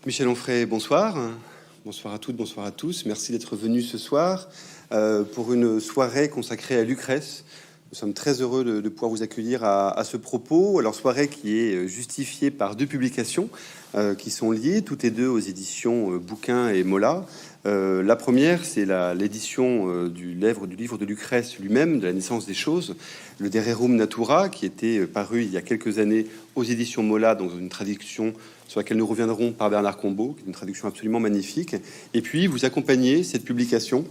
Michel Onfray, bonsoir. Bonsoir à toutes, bonsoir à tous. Merci d'être venus ce soir pour une soirée consacrée à Lucrèce. Nous sommes très heureux de pouvoir vous accueillir à ce propos. Alors, soirée qui est justifiée par deux publications qui sont liées, toutes les deux aux éditions Bouquin et Mola. La première, c'est l'édition du livre de Lucrèce lui-même, de la naissance des choses, le De Rerum Natura, qui était paru il y a quelques années aux éditions Mola, dans une traduction sur laquelle nous reviendrons par Bernard Combeau, qui est une traduction absolument magnifique. Et puis, vous accompagnez cette publication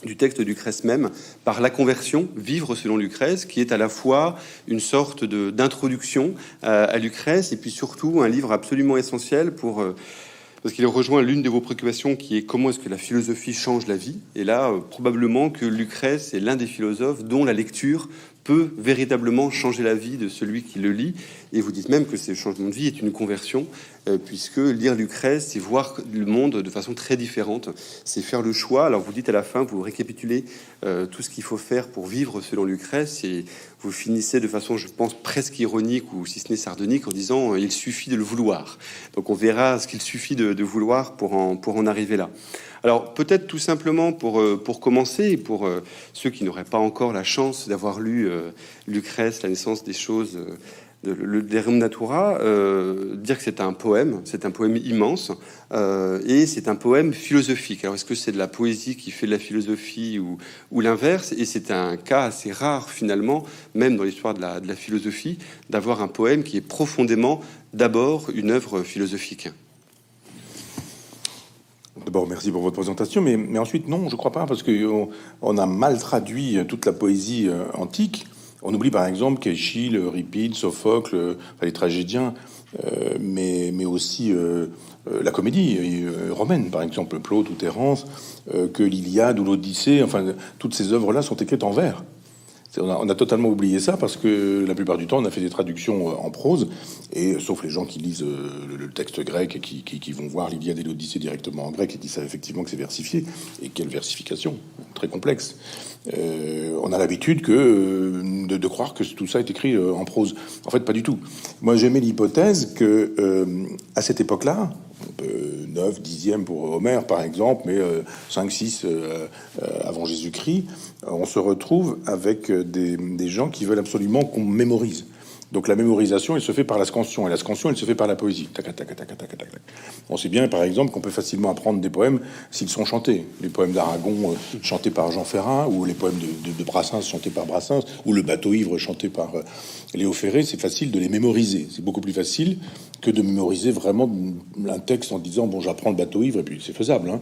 du texte de Lucrèce même par La Conversion, Vivre selon Lucrèce, qui est à la fois une sorte d'introduction à Lucrèce, et puis surtout un livre absolument essentiel parce qu'il rejoint l'une de vos préoccupations, qui est comment est-ce que la philosophie change la vie. Et là, probablement que Lucrèce est l'un des philosophes dont la lecture peut véritablement changer la vie de celui qui le lit. Et vous dites même que ce changement de vie est une conversion, puisque lire Lucrèce, c'est voir le monde de façon très différente. C'est faire le choix. Alors vous dites à la fin, vous récapitulez tout ce qu'il faut faire pour vivre selon Lucrèce, et vous finissez de façon, je pense, presque ironique, ou si ce n'est sardonique, en disant il suffit de le vouloir. Donc on verra ce qu'il suffit de vouloir pour en arriver là. Alors peut-être tout simplement pour commencer, pour ceux qui n'auraient pas encore la chance d'avoir lu Lucrèce, la naissance des choses, le De Rerum Natura, dire que c'est un poème immense, et c'est un poème philosophique. Alors est-ce que c'est de la poésie qui fait de la philosophie ou l'inverse? Et c'est un cas assez rare finalement, même dans l'histoire de la philosophie, d'avoir un poème qui est profondément d'abord une œuvre philosophique. D'abord, merci pour votre présentation, mais ensuite, non, je crois pas, parce qu'on a mal traduit toute la poésie antique. On oublie par exemple qu'Échille, Euripide, Sophocle, les tragédiens, mais aussi la comédie romaine, par exemple, Plaute ou Terence, que l'Iliade ou l'Odyssée, enfin, toutes ces œuvres-là sont écrites en vers. On a totalement oublié ça parce que la plupart du temps, on a fait des traductions en prose, et sauf les gens qui lisent le texte grec et qui vont voir l'Iliade et l'Odyssée directement en grec et qui savent effectivement que c'est versifié. Et quelle versification très complexe. On a l'habitude de croire que tout ça est écrit en prose. En fait, pas du tout. Moi, j'aimais l'hypothèse que à cette époque-là, 9, 10e pour Homère par exemple, mais 5, 6 avant Jésus-Christ, on se retrouve avec des gens qui veulent absolument qu'on mémorise. Donc la mémorisation, elle se fait par la scansion, et la scansion, elle se fait par la poésie. Tac, tac, tac, tac, tac, tac. On sait bien, par exemple, qu'on peut facilement apprendre des poèmes s'ils sont chantés. Les poèmes d'Aragon chantés par Jean Ferrat, ou les poèmes de Brassens chantés par Brassens, ou le Bateau ivre chanté par Léo Ferré. C'est facile de les mémoriser. C'est beaucoup plus facile que de mémoriser vraiment un texte en disant bon, j'apprends le Bateau ivre, et puis c'est faisable, hein.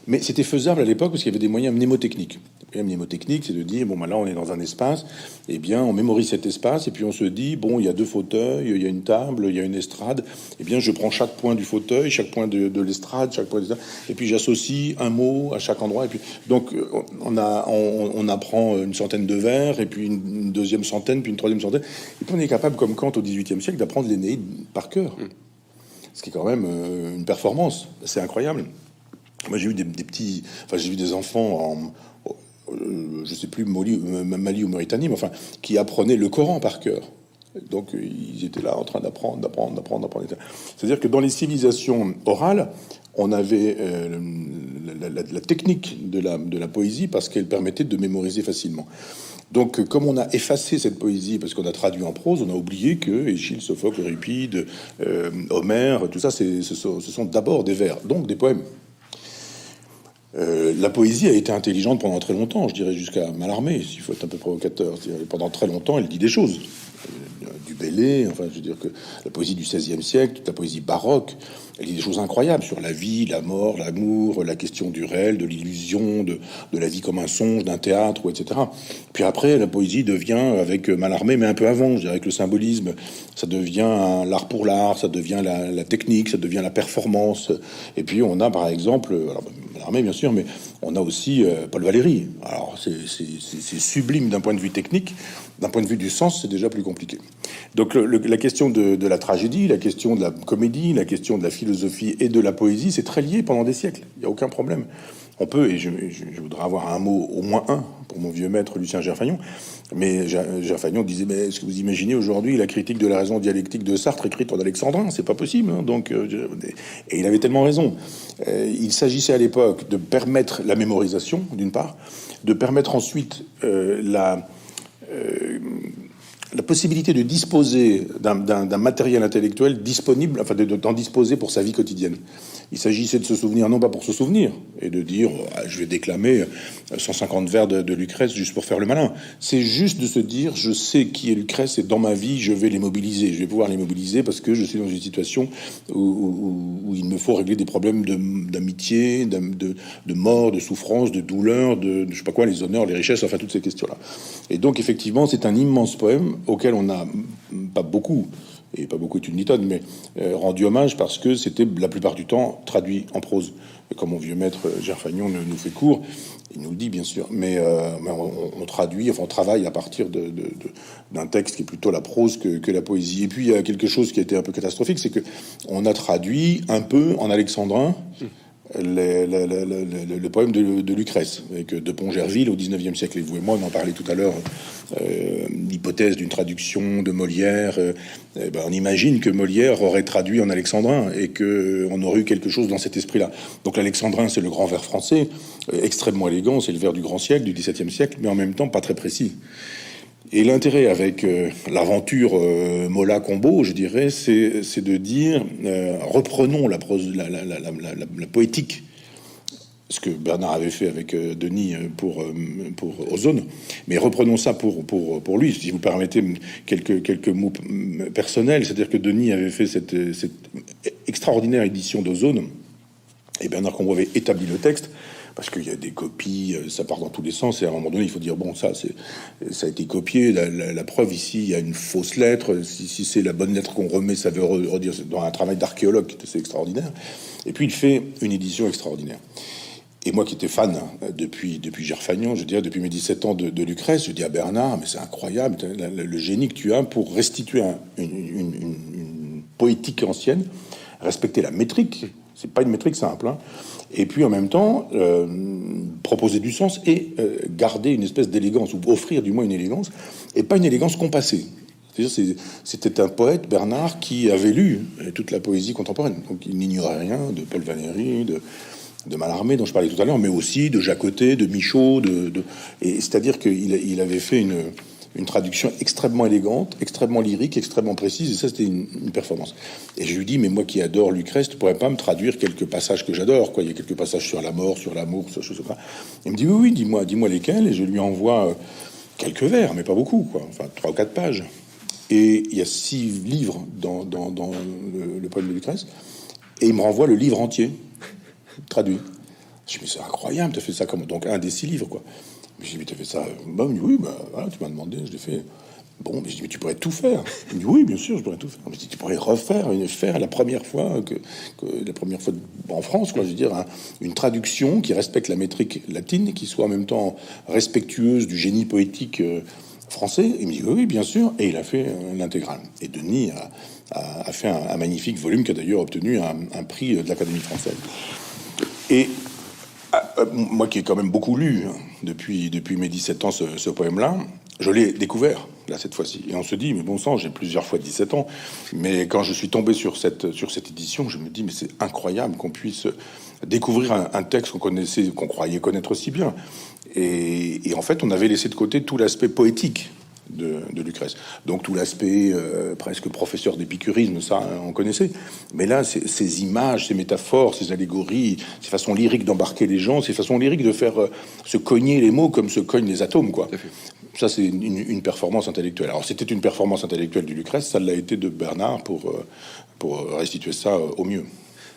Mais c'était faisable à l'époque parce qu'il y avait des moyens mnémotechniques. Le moyen mnémotechnique, c'est de dire bon, bah là, on est dans un espace, et bien, on mémorise cet espace, et puis on se dit bon, il y a 2 fauteuils, il y a une table, il y a une estrade. Eh bien, je prends chaque point du fauteuil, chaque point de l'estrade, chaque point de l'estrade, et puis j'associe un mot à chaque endroit. Et puis, donc, on apprend une centaine de vers, et puis une deuxième centaine, puis une troisième centaine. Et puis on est capable, comme Kant au XVIIIe siècle, d'apprendre l'Énéide par cœur. Ce qui est quand même une performance. C'est incroyable. Moi, j'ai eu j'ai vu des enfants je sais plus, Mali ou Mauritanie, mais enfin, qui apprenaient le Coran par cœur. Donc, ils étaient là en train d'apprendre. C'est-à-dire que dans les civilisations orales, on avait la technique de la poésie parce qu'elle permettait de mémoriser facilement. Donc, comme on a effacé cette poésie parce qu'on a traduit en prose, on a oublié que Échille, Sophocle, Euripide, Homère, tout ça, ce sont d'abord des vers, donc des poèmes. La poésie a été intelligente pendant très longtemps, je dirais jusqu'à Mallarmé, s'il faut être un peu provocateur. Pendant très longtemps, elle dit des choses. Du Bellay, enfin, je veux dire que la poésie du XVIe siècle, toute la poésie baroque, elle dit des choses incroyables sur la vie, la mort, l'amour, la question du réel, de l'illusion, de la vie comme un songe, d'un théâtre, etc. Puis après, la poésie devient, avec Mallarmé, mais un peu avant, je dirais, avec le symbolisme, ça devient l'art pour l'art, ça devient la technique, ça devient la performance. Et puis on a, par exemple, alors, Mallarmé, bien sûr, mais on a aussi Paul Valéry. Alors c'est sublime d'un point de vue technique, d'un point de vue du sens, c'est déjà plus compliqué. Donc la question de la tragédie, la question de la comédie, la question de la philosophie et de la poésie, c'est très lié pendant des siècles. Il n'y a aucun problème. On peut, et je voudrais avoir un mot, au moins un, pour mon vieux maître Lucien Gerfagnon. Mais Gerfagnon disait, mais est-ce que vous imaginez aujourd'hui la critique de la raison dialectique de Sartre écrite en alexandrin? C'est pas possible. Hein. Donc, et il avait tellement raison. Il s'agissait à l'époque de permettre la mémorisation, d'une part, de permettre ensuite la possibilité de disposer d'un matériel intellectuel disponible, enfin d'en disposer pour sa vie quotidienne. Il s'agissait de se souvenir, non pas pour se souvenir, et de dire je vais déclamer 150 vers de Lucrèce juste pour faire le malin. C'est juste de se dire je sais qui est Lucrèce et dans ma vie je vais les mobiliser. Je vais pouvoir les mobiliser parce que je suis dans une situation où il me faut régler des problèmes d'amitié, de mort, de souffrance, de douleur, de je sais pas quoi, les honneurs, les richesses, enfin toutes ces questions-là. Et donc effectivement c'est un immense poème auquel on n'a pas beaucoup, et pas beaucoup est une litonne, mais rendu hommage parce que c'était la plupart du temps traduit en prose. Et comme mon vieux maître Gerfagnon nous fait court, il nous le dit bien sûr, mais on traduit, enfin on travaille à partir d'un texte qui est plutôt la prose que la poésie. Et puis il y a quelque chose qui a été un peu catastrophique, c'est que on a traduit un peu en alexandrin le poème de Lucrèce, avec de Pont-Gerville au 19e siècle. Et vous et moi, on en parlait tout à l'heure, l'hypothèse d'une traduction de Molière. On imagine que Molière aurait traduit en alexandrin et qu'on aurait eu quelque chose dans cet esprit-là. Donc l'alexandrin, c'est le grand vers français, extrêmement élégant, c'est le vers du grand siècle, du XVIIe siècle, mais en même temps pas très précis. Et l'intérêt avec l'aventure Mola-Combo, je dirais, c'est de dire reprenons la prose, la poétique, ce que Bernard avait fait avec Denis pour Ozone, mais reprenons ça pour lui. Si vous permettez quelques mots personnels, c'est-à-dire que Denis avait fait cette extraordinaire édition d'Ozone, et Bernard Combo avait établi le texte. Parce qu'il y a des copies, ça part dans tous les sens, et à un moment donné, il faut dire, bon, ça a été copié, la preuve ici, il y a une fausse lettre, si c'est la bonne lettre qu'on remet, ça veut redire, c'est dans un travail d'archéologue, c'est extraordinaire. Et puis, il fait une édition extraordinaire. Et moi qui étais fan depuis Gerfagnon, je dirais depuis mes 17 ans de Lucrèce, je dis à Bernard, mais c'est incroyable, le génie que tu as pour restituer une poétique ancienne, respecter la métrique, c'est pas une métrique simple, hein. Et puis en même temps proposer du sens et garder une espèce d'élégance, ou offrir du moins une élégance, et pas une élégance compassée. C'est-à-dire c'était un poète, Bernard, qui avait lu toute la poésie contemporaine, donc il n'ignorait rien de Paul Valéry, de Mallarmé dont je parlais tout à l'heure, mais aussi de Jacotet, de Michaud, et c'est-à-dire qu'il avait fait une traduction extrêmement élégante, extrêmement lyrique, extrêmement précise, et ça c'était une performance. Et je lui dis, mais moi qui adore Lucrèce, tu pourrais pas me traduire quelques passages que j'adore, quoi. Il y a quelques passages sur la mort, sur l'amour, sur choses comme ça. Il me dit, oui, dis-moi lesquels, et je lui envoie quelques vers, mais pas beaucoup, quoi. Enfin, 3 ou 4 pages. Et il y a 6 livres dans le poème de Lucrèce, et il me renvoie le livre entier, traduit. Je dis, mais c'est incroyable, tu as fait ça comme... Donc un des 6 livres, quoi. Je dis, mais tu as fait ça? Bah, il me dit, oui, bah, voilà, tu m'as demandé, je l'ai fait. Bon, mais je dis, mais tu pourrais tout faire. Il me dit, oui, bien sûr, je pourrais tout faire. Je dis, tu pourrais faire la première fois la première fois en France, quoi. Je veux dire, une traduction qui respecte la métrique latine, qui soit en même temps respectueuse du génie poétique français. Il me dit, oui, bien sûr. Et il a fait l'intégrale. Et Denis a fait un magnifique volume qui a d'ailleurs obtenu un prix de l'Académie française. Et moi qui ai quand même beaucoup lu depuis mes 17 ans ce poème-là, je l'ai découvert là cette fois-ci. Et on se dit, mais bon sang, j'ai plusieurs fois 17 ans, mais quand je suis tombé sur cette édition, je me dis, mais c'est incroyable qu'on puisse découvrir un texte qu'on croyait connaître si bien. Et en fait, on avait laissé de côté tout l'aspect poétique de Lucrèce. Donc tout l'aspect presque professeur d'épicurisme, ça on connaissait. Mais là, ces images, ces métaphores, ces allégories, ces façons lyriques d'embarquer les gens, ces façons lyriques de faire se cogner les mots comme se cognent les atomes, quoi. Ça, c'est une performance intellectuelle. Alors c'était une performance intellectuelle du Lucrèce, ça l'a été de Bernard pour restituer ça au mieux.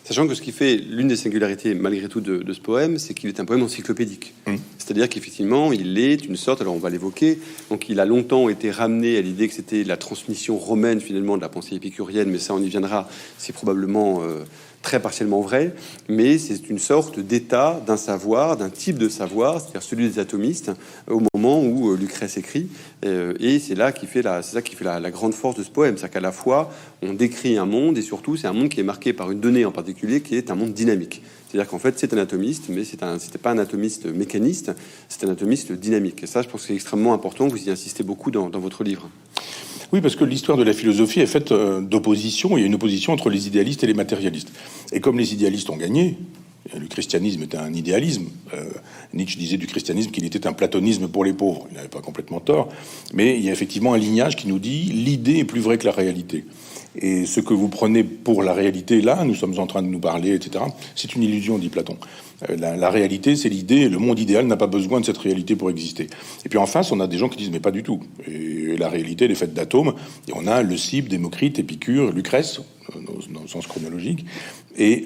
Sachant que ce qui fait l'une des singularités, malgré tout, de ce poème, c'est qu'il est un poème encyclopédique. C'est-à-dire qu'effectivement, il est une sorte, alors on va l'évoquer, donc il a longtemps été ramené à l'idée que c'était la transmission romaine, finalement, de la pensée épicurienne, mais ça, on y viendra, c'est probablement très partiellement vrai, mais c'est une sorte d'état d'un savoir, d'un type de savoir, c'est-à-dire celui des atomistes, au moment où Lucrèce écrit. Et c'est ça qui fait la grande force de ce poème. C'est-à-dire qu'à la fois, on décrit un monde, et surtout, c'est un monde qui est marqué par une donnée en particulier, qui est un monde dynamique. C'est-à-dire qu'en fait, c'est un atomiste, mais c'était pas un atomiste mécaniste, c'est un atomiste dynamique. Et ça, je pense que c'est extrêmement important. Vous y insistez beaucoup dans votre livre. Oui, parce que l'histoire de la philosophie est faite d'opposition. Il y a une opposition entre les idéalistes et les matérialistes. Et comme les idéalistes ont gagné, le christianisme était un idéalisme. Nietzsche disait du christianisme qu'il était un platonisme pour les pauvres. Il n'avait pas complètement tort. Mais il y a effectivement un lignage qui nous dit l'idée est plus vraie que la réalité. Et ce que vous prenez pour la réalité, là, nous sommes en train de nous parler, etc., c'est une illusion, dit Platon. La réalité, c'est l'idée, le monde idéal n'a pas besoin de cette réalité pour exister. Et puis en face, on a des gens qui disent, mais pas du tout. Et la réalité, elle est faite d'atomes. Et on a Leucippe, Démocrite, Épicure, Lucrèce, dans le sens chronologique. Et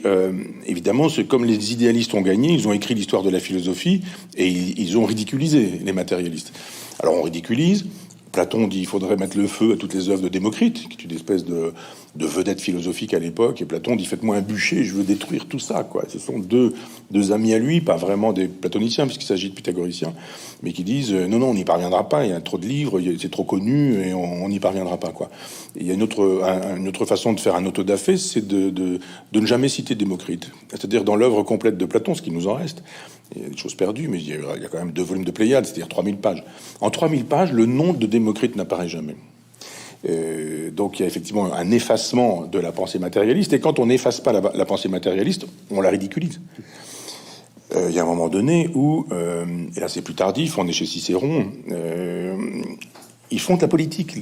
évidemment, c'est comme les idéalistes ont gagné, ils ont écrit l'histoire de la philosophie et ils ont ridiculisé les matérialistes. Alors on ridiculise. Platon dit qu'il faudrait mettre le feu à toutes les œuvres de Démocrite, qui est une espèce de vedette philosophique à l'époque. Et Platon dit, faites-moi un bûcher, je veux détruire tout ça, quoi. Ce sont deux amis à lui, pas vraiment des platoniciens, puisqu'il s'agit de pythagoriciens, mais qui disent, non, on n'y parviendra pas, il y a trop de livres, c'est trop connu, et on n'y parviendra pas, quoi. Et il y a une autre façon de faire un autodafé, c'est de ne jamais citer Démocrite. C'est-à-dire, dans l'œuvre complète de Platon, ce qui nous en reste, il y a des choses perdues, mais il y a quand même 2 volumes de Pléiades, c'est-à-dire 3000 pages. En 3000 pages, le nom de Démocrite n'apparaît jamais. Donc il y a effectivement un effacement de la pensée matérialiste, et quand on n'efface pas la pensée matérialiste, on la ridiculise. Il y a un moment donné où, et là c'est plus tardif, on est chez Cicéron, ils font de la politique.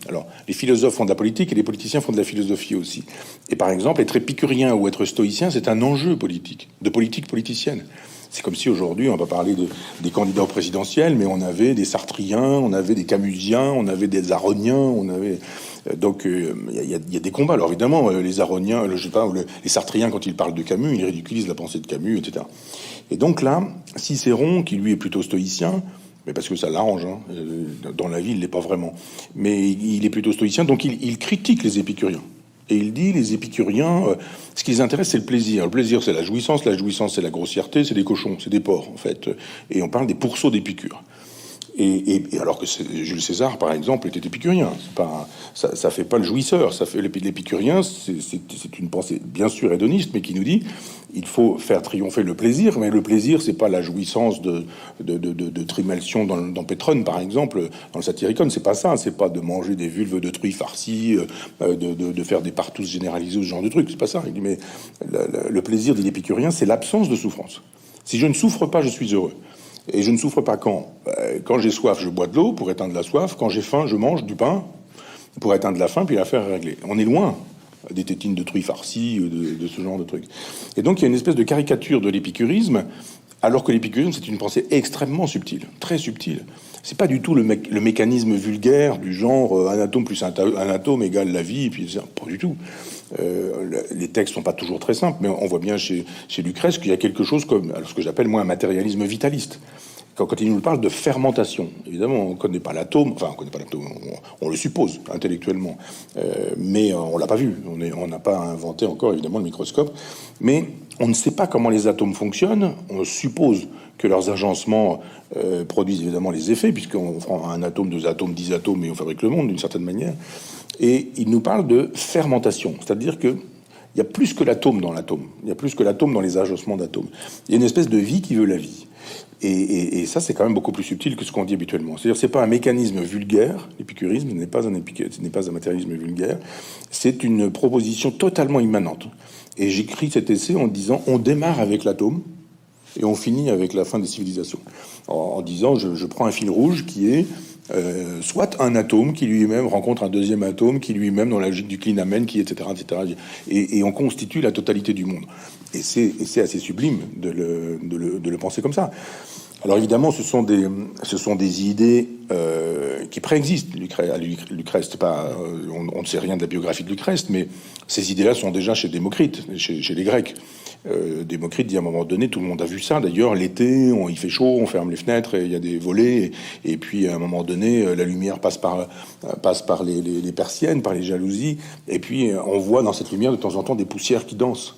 Alors, les philosophes font de la politique et les politiciens font de la philosophie aussi. Et par exemple, être épicurien ou être stoïcien, c'est un enjeu politique, de politique politicienne. C'est comme si aujourd'hui, on va pas parler des candidats au présidentiel, mais on avait des Sartriens, on avait des Camusiens, on avait des Aroniens, on avait... Donc, il y a des combats. Alors évidemment, les Aroniens, je sais pas, les Sartriens, quand ils parlent de Camus, ils ridiculisent la pensée de Camus, etc. Et donc là, Cicéron, qui lui est plutôt stoïcien, mais parce que ça l'arrange, hein. Dans la vie, il l'est pas vraiment. Mais il est plutôt stoïcien, donc il critique les épicuriens. Et il dit, les épicuriens, ce qui les intéresse, c'est le plaisir. Le plaisir, c'est la jouissance, c'est la grossièreté, c'est des cochons, c'est des porcs, en fait. Et on parle des pourceaux d'Épicure. Et alors que Jules César, par exemple, était épicurien. C'est pas, ça fait pas le jouisseur. Ça fait l'épicurien. C'est une pensée bien sûr hédoniste, mais qui nous dit il faut faire triompher le plaisir. Mais le plaisir, c'est pas la jouissance de Trimalcion dans Pétrone, par exemple, dans le Satyricon. C'est pas ça. C'est pas de manger des vulves de truies farcies, de faire des partous généralisés, ce genre de trucs. C'est pas ça. Il dit mais le plaisir de l'épicurien, c'est l'absence de souffrance. Si je ne souffre pas, je suis heureux. Et je ne souffre pas quand j'ai soif, je bois de l'eau pour éteindre la soif. Quand j'ai faim, je mange du pain pour éteindre la faim, puis l'affaire est réglée. On est loin des tétines de truies farcies, de ce genre de trucs. Et donc, il y a une espèce de caricature de l'épicurisme, alors que l'épicurisme, c'est une pensée extrêmement subtile, très subtile. C'est pas du tout le mécanisme vulgaire du genre un atome plus un atome égale la vie, et puis pas du tout. Les textes sont pas toujours très simples, mais on voit bien chez Lucrèce qu'il y a quelque chose comme, alors ce que j'appelle moi un matérialisme vitaliste. Quand il nous parle de fermentation, évidemment, on connaît pas l'atome, enfin on connaît pas l'atome, on le suppose intellectuellement, mais on l'a pas vu. On n'a pas inventé encore évidemment le microscope, mais on ne sait pas comment les atomes fonctionnent. On suppose que leurs agencements produisent évidemment les effets, puisqu'on prend un atome, 2 atomes, 10 atomes, et on fabrique le monde d'une certaine manière. Et il nous parle de fermentation, c'est-à-dire que il y a plus que l'atome dans l'atome, il y a plus que l'atome dans les agencements d'atomes. Il y a une espèce de vie qui veut la vie. Et ça, c'est quand même beaucoup plus subtil que ce qu'on dit habituellement. C'est-à-dire, c'est pas un mécanisme vulgaire. L'épicurisme n'est pas un matérialisme vulgaire. C'est une proposition totalement immanente. Et j'écris cet essai en disant, on démarre avec l'atome et on finit avec la fin des civilisations. En disant, je prends un fil rouge qui est soit un atome qui lui-même rencontre un deuxième atome qui lui-même dans la logique du clinamen, qui etc. Et on constitue la totalité du monde. Et c'est assez sublime de le penser comme ça. Alors évidemment, ce sont des idées qui préexistent. Lucrèce, pas, on ne sait rien de la biographie de Lucrèce, mais ces idées-là sont déjà chez Démocrite, chez les Grecs. Démocrite dit à un moment donné, tout le monde a vu ça d'ailleurs, l'été, il fait chaud, on ferme les fenêtres, et il y a des volets, et puis à un moment donné, la lumière passe par les persiennes, par les jalousies, et puis on voit dans cette lumière de temps en temps des poussières qui dansent.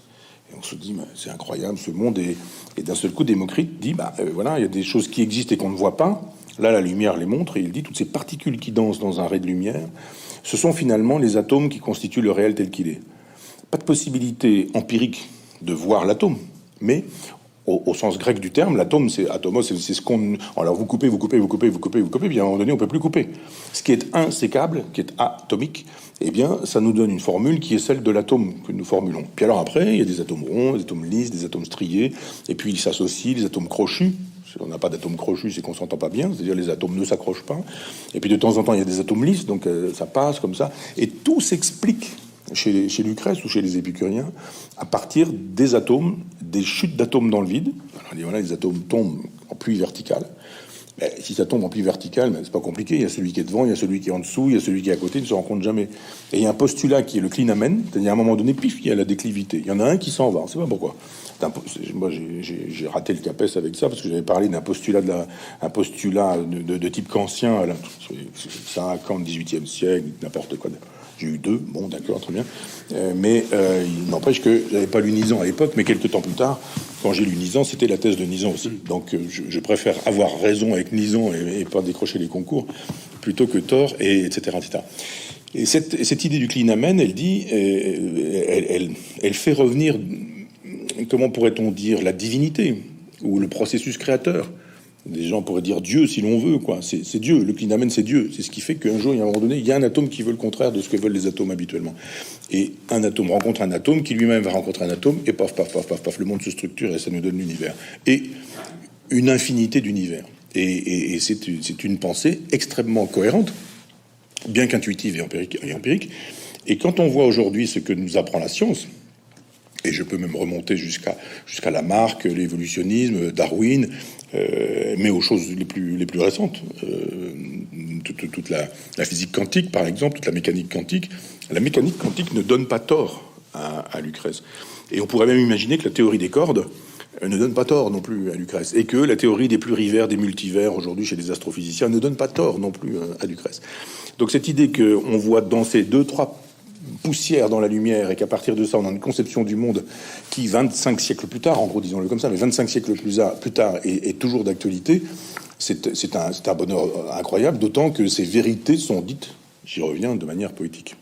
Et on se dit, c'est incroyable ce monde, et d'un seul coup, Démocrite dit, voilà, il y a des choses qui existent et qu'on ne voit pas. Là, la lumière les montre, et il dit, toutes ces particules qui dansent dans un ray de lumière, ce sont finalement les atomes qui constituent le réel tel qu'il est. Pas de possibilité empirique de voir l'atome, mais au sens grec du terme, l'atome, c'est atomos, c'est ce qu'on... Alors vous coupez, puis à un moment donné, on peut plus couper. Ce qui est insécable, qui est atomique, eh bien, ça nous donne une formule qui est celle de l'atome que nous formulons. Puis alors après, il y a des atomes ronds, des atomes lisses, des atomes striés, et puis ils s'associent, les atomes crochus. Si on n'a pas d'atomes crochus, c'est qu'on s'entend pas bien, c'est-à-dire les atomes ne s'accrochent pas. Et puis de temps en temps, il y a des atomes lisses, donc ça passe comme ça. Et tout s'explique chez Lucrèce ou chez les épicuriens à partir des atomes, des chutes d'atomes dans le vide. Alors, voilà, les atomes tombent en pluie verticale. Mais si ça tombe en pluie verticale, c'est pas compliqué. Il y a celui qui est devant, il y a celui qui est en dessous, il y a celui qui est à côté, ils ne se rencontrent jamais. Et il y a un postulat qui est le clinamen, c'est-à-dire à un moment donné, pif, il y a la déclivité. Il y en a un qui s'en va, on ne sait pas pourquoi. Moi, j'ai raté le CAPES avec ça, parce que j'avais parlé d'un postulat de type kantien, 50, 18e siècle, n'importe quoi. J'ai eu 2, bon d'accord, très bien. Mais il n'empêche que j'avais pas lu Nizan à l'époque, mais quelques temps plus tard, quand j'ai lu Nizan, c'était la thèse de Nizan aussi. Donc je préfère avoir raison avec Nizan et pas décrocher les concours, plutôt que tort, et etc. etc. Et cette idée du clinamen, elle dit, elle fait revenir, comment pourrait-on dire, la divinité, ou le processus créateur. Des gens pourraient dire Dieu si l'on veut, quoi. C'est Dieu. Le clinamen, c'est Dieu. C'est ce qui fait qu'un jour, il y a un moment donné, il y a un atome qui veut le contraire de ce que veulent les atomes habituellement. Et un atome rencontre un atome qui lui-même va rencontrer un atome, et paf, paf, paf, paf, paf, le monde se structure et ça nous donne l'univers. Et une infinité d'univers. Et c'est une pensée extrêmement cohérente, bien qu'intuitive et empirique. Et quand on voit aujourd'hui ce que nous apprend la science, et je peux même remonter jusqu'à Lamarck, l'évolutionnisme, Darwin, mais aux choses les plus récentes, toute la physique quantique, par exemple, toute la mécanique quantique. La mécanique quantique ne donne pas tort à Lucrèce. Et on pourrait même imaginer que la théorie des cordes ne donne pas tort non plus à Lucrèce, et que la théorie des plurivers, des multivers, aujourd'hui chez les astrophysiciens, ne donne pas tort non plus à Lucrèce. Donc cette idée qu'on voit danser 2-3 poussière dans la lumière, et qu'à partir de ça, on a une conception du monde qui, 25 siècles plus tard, en gros, disons-le comme ça, mais 25 siècles plus tard, est toujours d'actualité, c'est un bonheur incroyable, d'autant que ces vérités sont dites, j'y reviens, de manière poétique.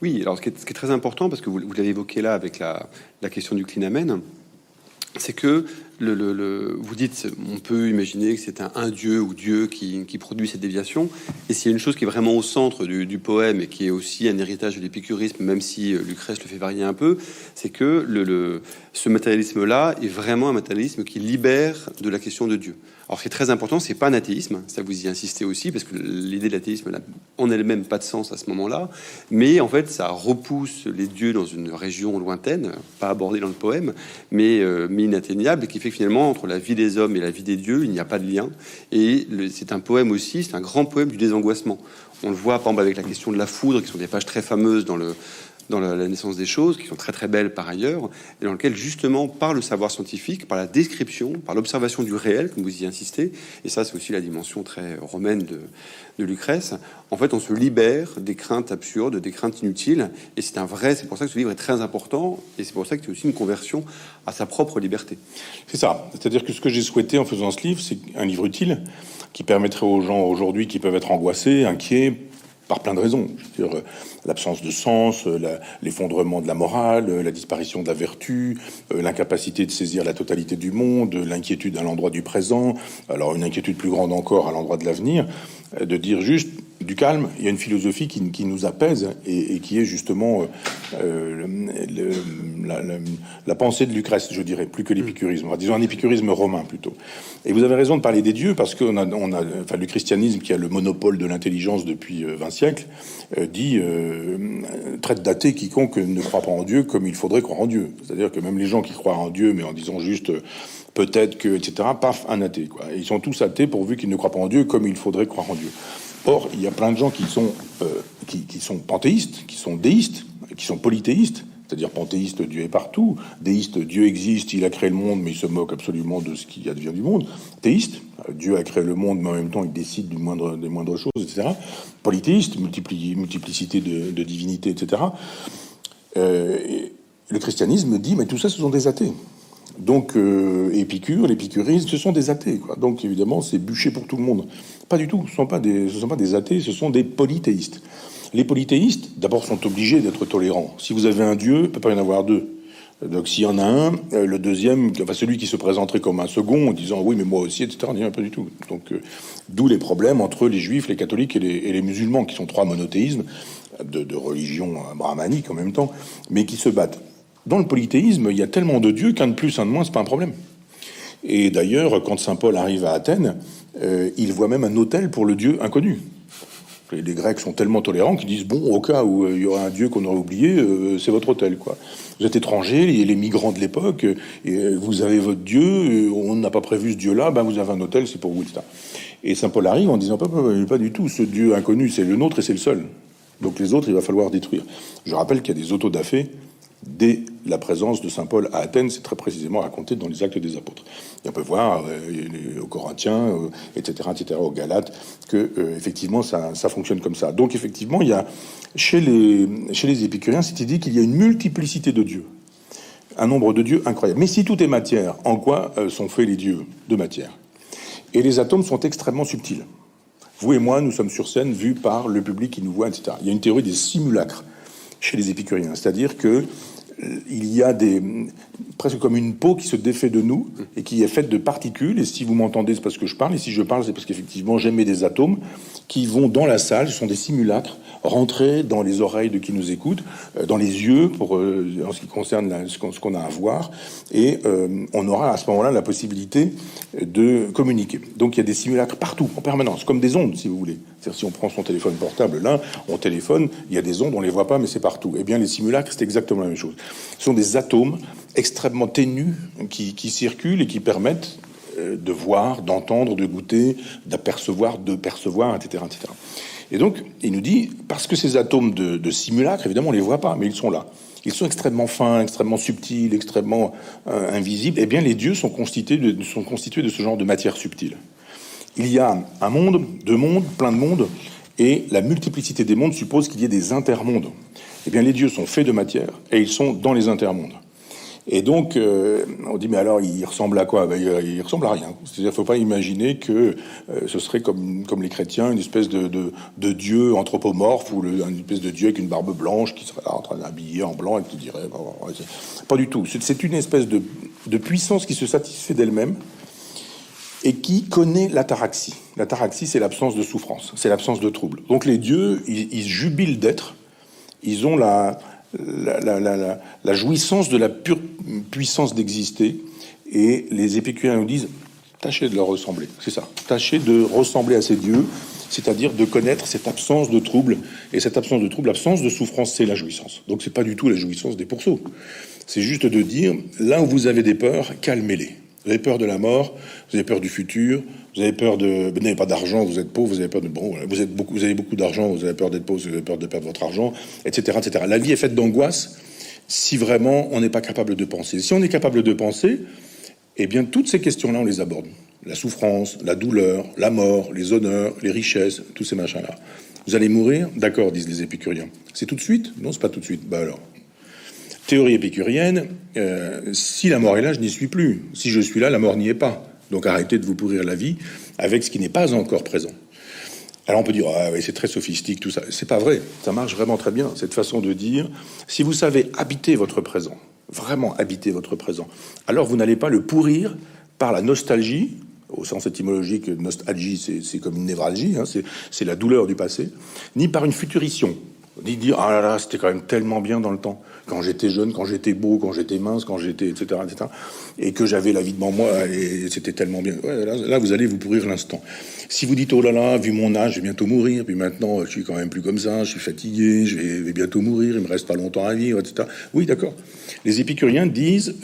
Oui, alors ce qui est très important, parce que vous l'avez évoqué là avec la question du clinamen, c'est que vous dites, on peut imaginer que c'est un dieu ou Dieu qui produit cette déviation. Et s'il y a une chose qui est vraiment au centre du poème et qui est aussi un héritage de l'épicurisme, même si Lucrèce le fait varier un peu, c'est que ce matérialisme-là est vraiment un matérialisme qui libère de la question de Dieu. Alors, ce qui est très important, c'est pas un athéisme, ça vous y insistez aussi, parce que l'idée de l'athéisme n'a en elle-même pas de sens à ce moment-là, mais en fait, ça repousse les dieux dans une région lointaine, pas abordée dans le poème, mais inatteignable, et qui fait que finalement, entre la vie des hommes et la vie des dieux, il n'y a pas de lien. Et c'est un poème aussi, c'est un grand poème du désangoissement. On le voit, par exemple, avec la question de la foudre, qui sont des pages très fameuses dans la naissance des choses, qui sont très très belles par ailleurs, et dans lequel justement, par le savoir scientifique, par la description, par l'observation du réel, comme vous y insistez, et ça c'est aussi la dimension très romaine de Lucrèce, en fait on se libère des craintes absurdes, des craintes inutiles, et c'est pour ça que ce livre est très important, et c'est pour ça que c'est aussi une conversion à sa propre liberté. C'est ça, c'est-à-dire que ce que j'ai souhaité en faisant ce livre, c'est un livre utile, qui permettrait aux gens aujourd'hui qui peuvent être angoissés, inquiets, par plein de raisons. Je veux dire, l'absence de sens, l'effondrement de la morale, la disparition de la vertu, l'incapacité de saisir la totalité du monde, l'inquiétude à l'endroit du présent, alors une inquiétude plus grande encore à l'endroit de l'avenir, de dire juste du calme. Il y a une philosophie qui nous apaise et qui est justement la pensée de Lucrèce, je dirais, plus que l'épicurisme. Disons un épicurisme romain plutôt. Et vous avez raison de parler des dieux parce que le christianisme qui a le monopole de l'intelligence depuis 20 siècles traite d'athée quiconque ne croit pas en Dieu comme il faudrait croire en Dieu. C'est-à-dire que même les gens qui croient en Dieu, mais en disant juste peut-être que, etc., paf, un athée, quoi. Et ils sont tous athées pourvu qu'ils ne croient pas en Dieu comme il faudrait croire en Dieu. Or, il y a plein de gens qui sont panthéistes, qui sont déistes, qui sont polythéistes, c'est-à-dire panthéiste, Dieu est partout. Déiste, Dieu existe, il a créé le monde, mais il se moque absolument de ce qui advient du monde. Théiste, Dieu a créé le monde, mais en même temps, il décide des moindres choses, etc. Polythéiste, multiplicité de divinités, etc. Le christianisme dit, mais tout ça, ce sont des athées. Donc, Épicure, l'épicurisme, ce sont des athées, quoi. Donc, évidemment, c'est bûcher pour tout le monde. Pas du tout. Ce ne sont pas des athées, ce sont des polythéistes. Les polythéistes, d'abord, sont obligés d'être tolérants. Si vous avez un Dieu, il ne peut pas y en avoir deux. Donc, s'il y en a un, le deuxième, enfin, celui qui se présenterait comme un second, en disant oui, mais moi aussi, etc., on n'y a pas du tout. Donc, d'où les problèmes entre les juifs, les catholiques et les musulmans, qui sont trois monothéismes de religion brahmanique en même temps, mais qui se battent. Dans le polythéisme, il y a tellement de dieux qu'un de plus, un de moins, c'est pas un problème. Et d'ailleurs, quand saint Paul arrive à Athènes, il voit même un autel pour le dieu inconnu. Les Grecs sont tellement tolérants qu'ils disent, bon, au cas où il y aurait un dieu qu'on aurait oublié, c'est votre autel, quoi. Vous êtes étrangers, les migrants de l'époque, et vous avez votre dieu, on n'a pas prévu ce dieu-là, ben vous avez un autel, c'est pour vous, etc. Et saint Paul arrive en disant, pas du tout, ce dieu inconnu, c'est le nôtre et c'est le seul. Donc les autres, il va falloir détruire. Je rappelle qu'il y a des autodafés dès la présence de saint Paul à Athènes, c'est très précisément raconté dans les Actes des Apôtres. Et on peut voir aux Corinthiens, etc., aux Galates, que effectivement ça fonctionne comme ça. Donc effectivement, il y a chez les épicuriens cette idée qu'il y a une multiplicité de dieux, un nombre de dieux incroyable. Mais si tout est matière, en quoi sont faits les dieux de matière? Et les atomes sont extrêmement subtils. Vous et moi, nous sommes sur scène vus par le public qui nous voit, etc. Il y a une théorie des simulacres chez les épicuriens, c'est-à-dire que il y a presque comme une peau qui se défait de nous et qui est faite de particules. Et si vous m'entendez, c'est parce que je parle. Et si je parle, c'est parce qu'effectivement, j'émets des atomes qui vont dans la salle. Ce sont des simulacres rentrer dans les oreilles de qui nous écoute, dans les yeux en ce qui concerne ce qu'on a à voir. Et on aura à ce moment-là la possibilité de communiquer. Donc il y a des simulacres partout, en permanence, comme des ondes, si vous voulez. C'est-à-dire, si on prend son téléphone portable, là, on téléphone, il y a des ondes, on les voit pas, mais c'est partout. Eh bien, les simulacres, c'est exactement la même chose. Ce sont des atomes extrêmement ténus qui circulent et qui permettent de voir, d'entendre, de goûter, d'apercevoir, de percevoir, etc., etc. Et donc, il nous dit, parce que ces atomes de simulacres, évidemment, on les voit pas, mais ils sont là. Ils sont extrêmement fins, extrêmement subtils, extrêmement invisibles. Eh bien, les dieux sont constitués de ce genre de matière subtile. Il y a un monde, deux mondes, plein de mondes, et la multiplicité des mondes suppose qu'il y ait des intermondes. Eh bien, les dieux sont faits de matière, et ils sont dans les intermondes. Et donc, on dit, mais alors, il ressemble à quoi? Il ressemble à rien. C'est-à-dire, faut pas imaginer que ce serait comme les chrétiens, une espèce de dieu anthropomorphe, ou une espèce de dieu avec une barbe blanche qui serait là en train d'habiller en blanc et qui dirait... Pas du tout. C'est une espèce de puissance qui se satisfait d'elle-même et qui connaît l'ataraxie. L'ataraxie, c'est l'absence de souffrance, c'est l'absence de trouble. Donc les dieux, ils jubilent d'être, ils ont la jouissance de la pure puissance d'exister, et les épicuriens nous disent, tâchez de leur ressembler, c'est ça, tâchez de ressembler à ces dieux, c'est-à-dire de connaître cette absence de trouble, et cette absence de trouble, l'absence de souffrance, c'est la jouissance. Donc c'est pas du tout la jouissance des pourceaux, c'est juste de dire, là où vous avez des peurs, calmez-les. Vous avez peur de la mort, vous avez peur du futur, vous avez peur vous n'avez pas d'argent, vous êtes pauvre, vous avez peur de vous avez beaucoup d'argent, vous avez peur d'être pauvre, vous avez peur de perdre votre argent, etc., etc. La vie est faite d'angoisse si vraiment on n'est pas capable de penser. Si on est capable de penser, eh bien toutes ces questions-là on les aborde. La souffrance, la douleur, la mort, les honneurs, les richesses, tous ces machins-là. Vous allez mourir, d'accord, disent les épicuriens. C'est tout de suite? Non, c'est pas tout de suite. Bah alors. Théorie épicurienne, si la mort est là, je n'y suis plus. Si je suis là, la mort n'y est pas. Donc arrêtez de vous pourrir la vie avec ce qui n'est pas encore présent. Alors on peut dire, ah oui, c'est très sophistique, tout ça. C'est pas vrai. Ça marche vraiment très bien, cette façon de dire. Si vous savez habiter votre présent, vraiment habiter votre présent, alors vous n'allez pas le pourrir par la nostalgie. Au sens étymologique, nostalgie, c'est comme une névralgie, hein, c'est la douleur du passé, ni par une futurition. Ni dire, ah là là, c'était quand même tellement bien dans le temps. Quand j'étais jeune, quand j'étais beau, quand j'étais mince, quand j'étais, etc., etc. Et que j'avais la vie devant moi, et c'était tellement bien. Ouais, là, vous allez vous pourrir l'instant. Si vous dites, oh là là, vu mon âge, je vais bientôt mourir, puis maintenant, je suis quand même plus comme ça, je suis fatigué, je vais bientôt mourir, il me reste pas longtemps à vivre, etc. Oui, d'accord. Les épicuriens disent,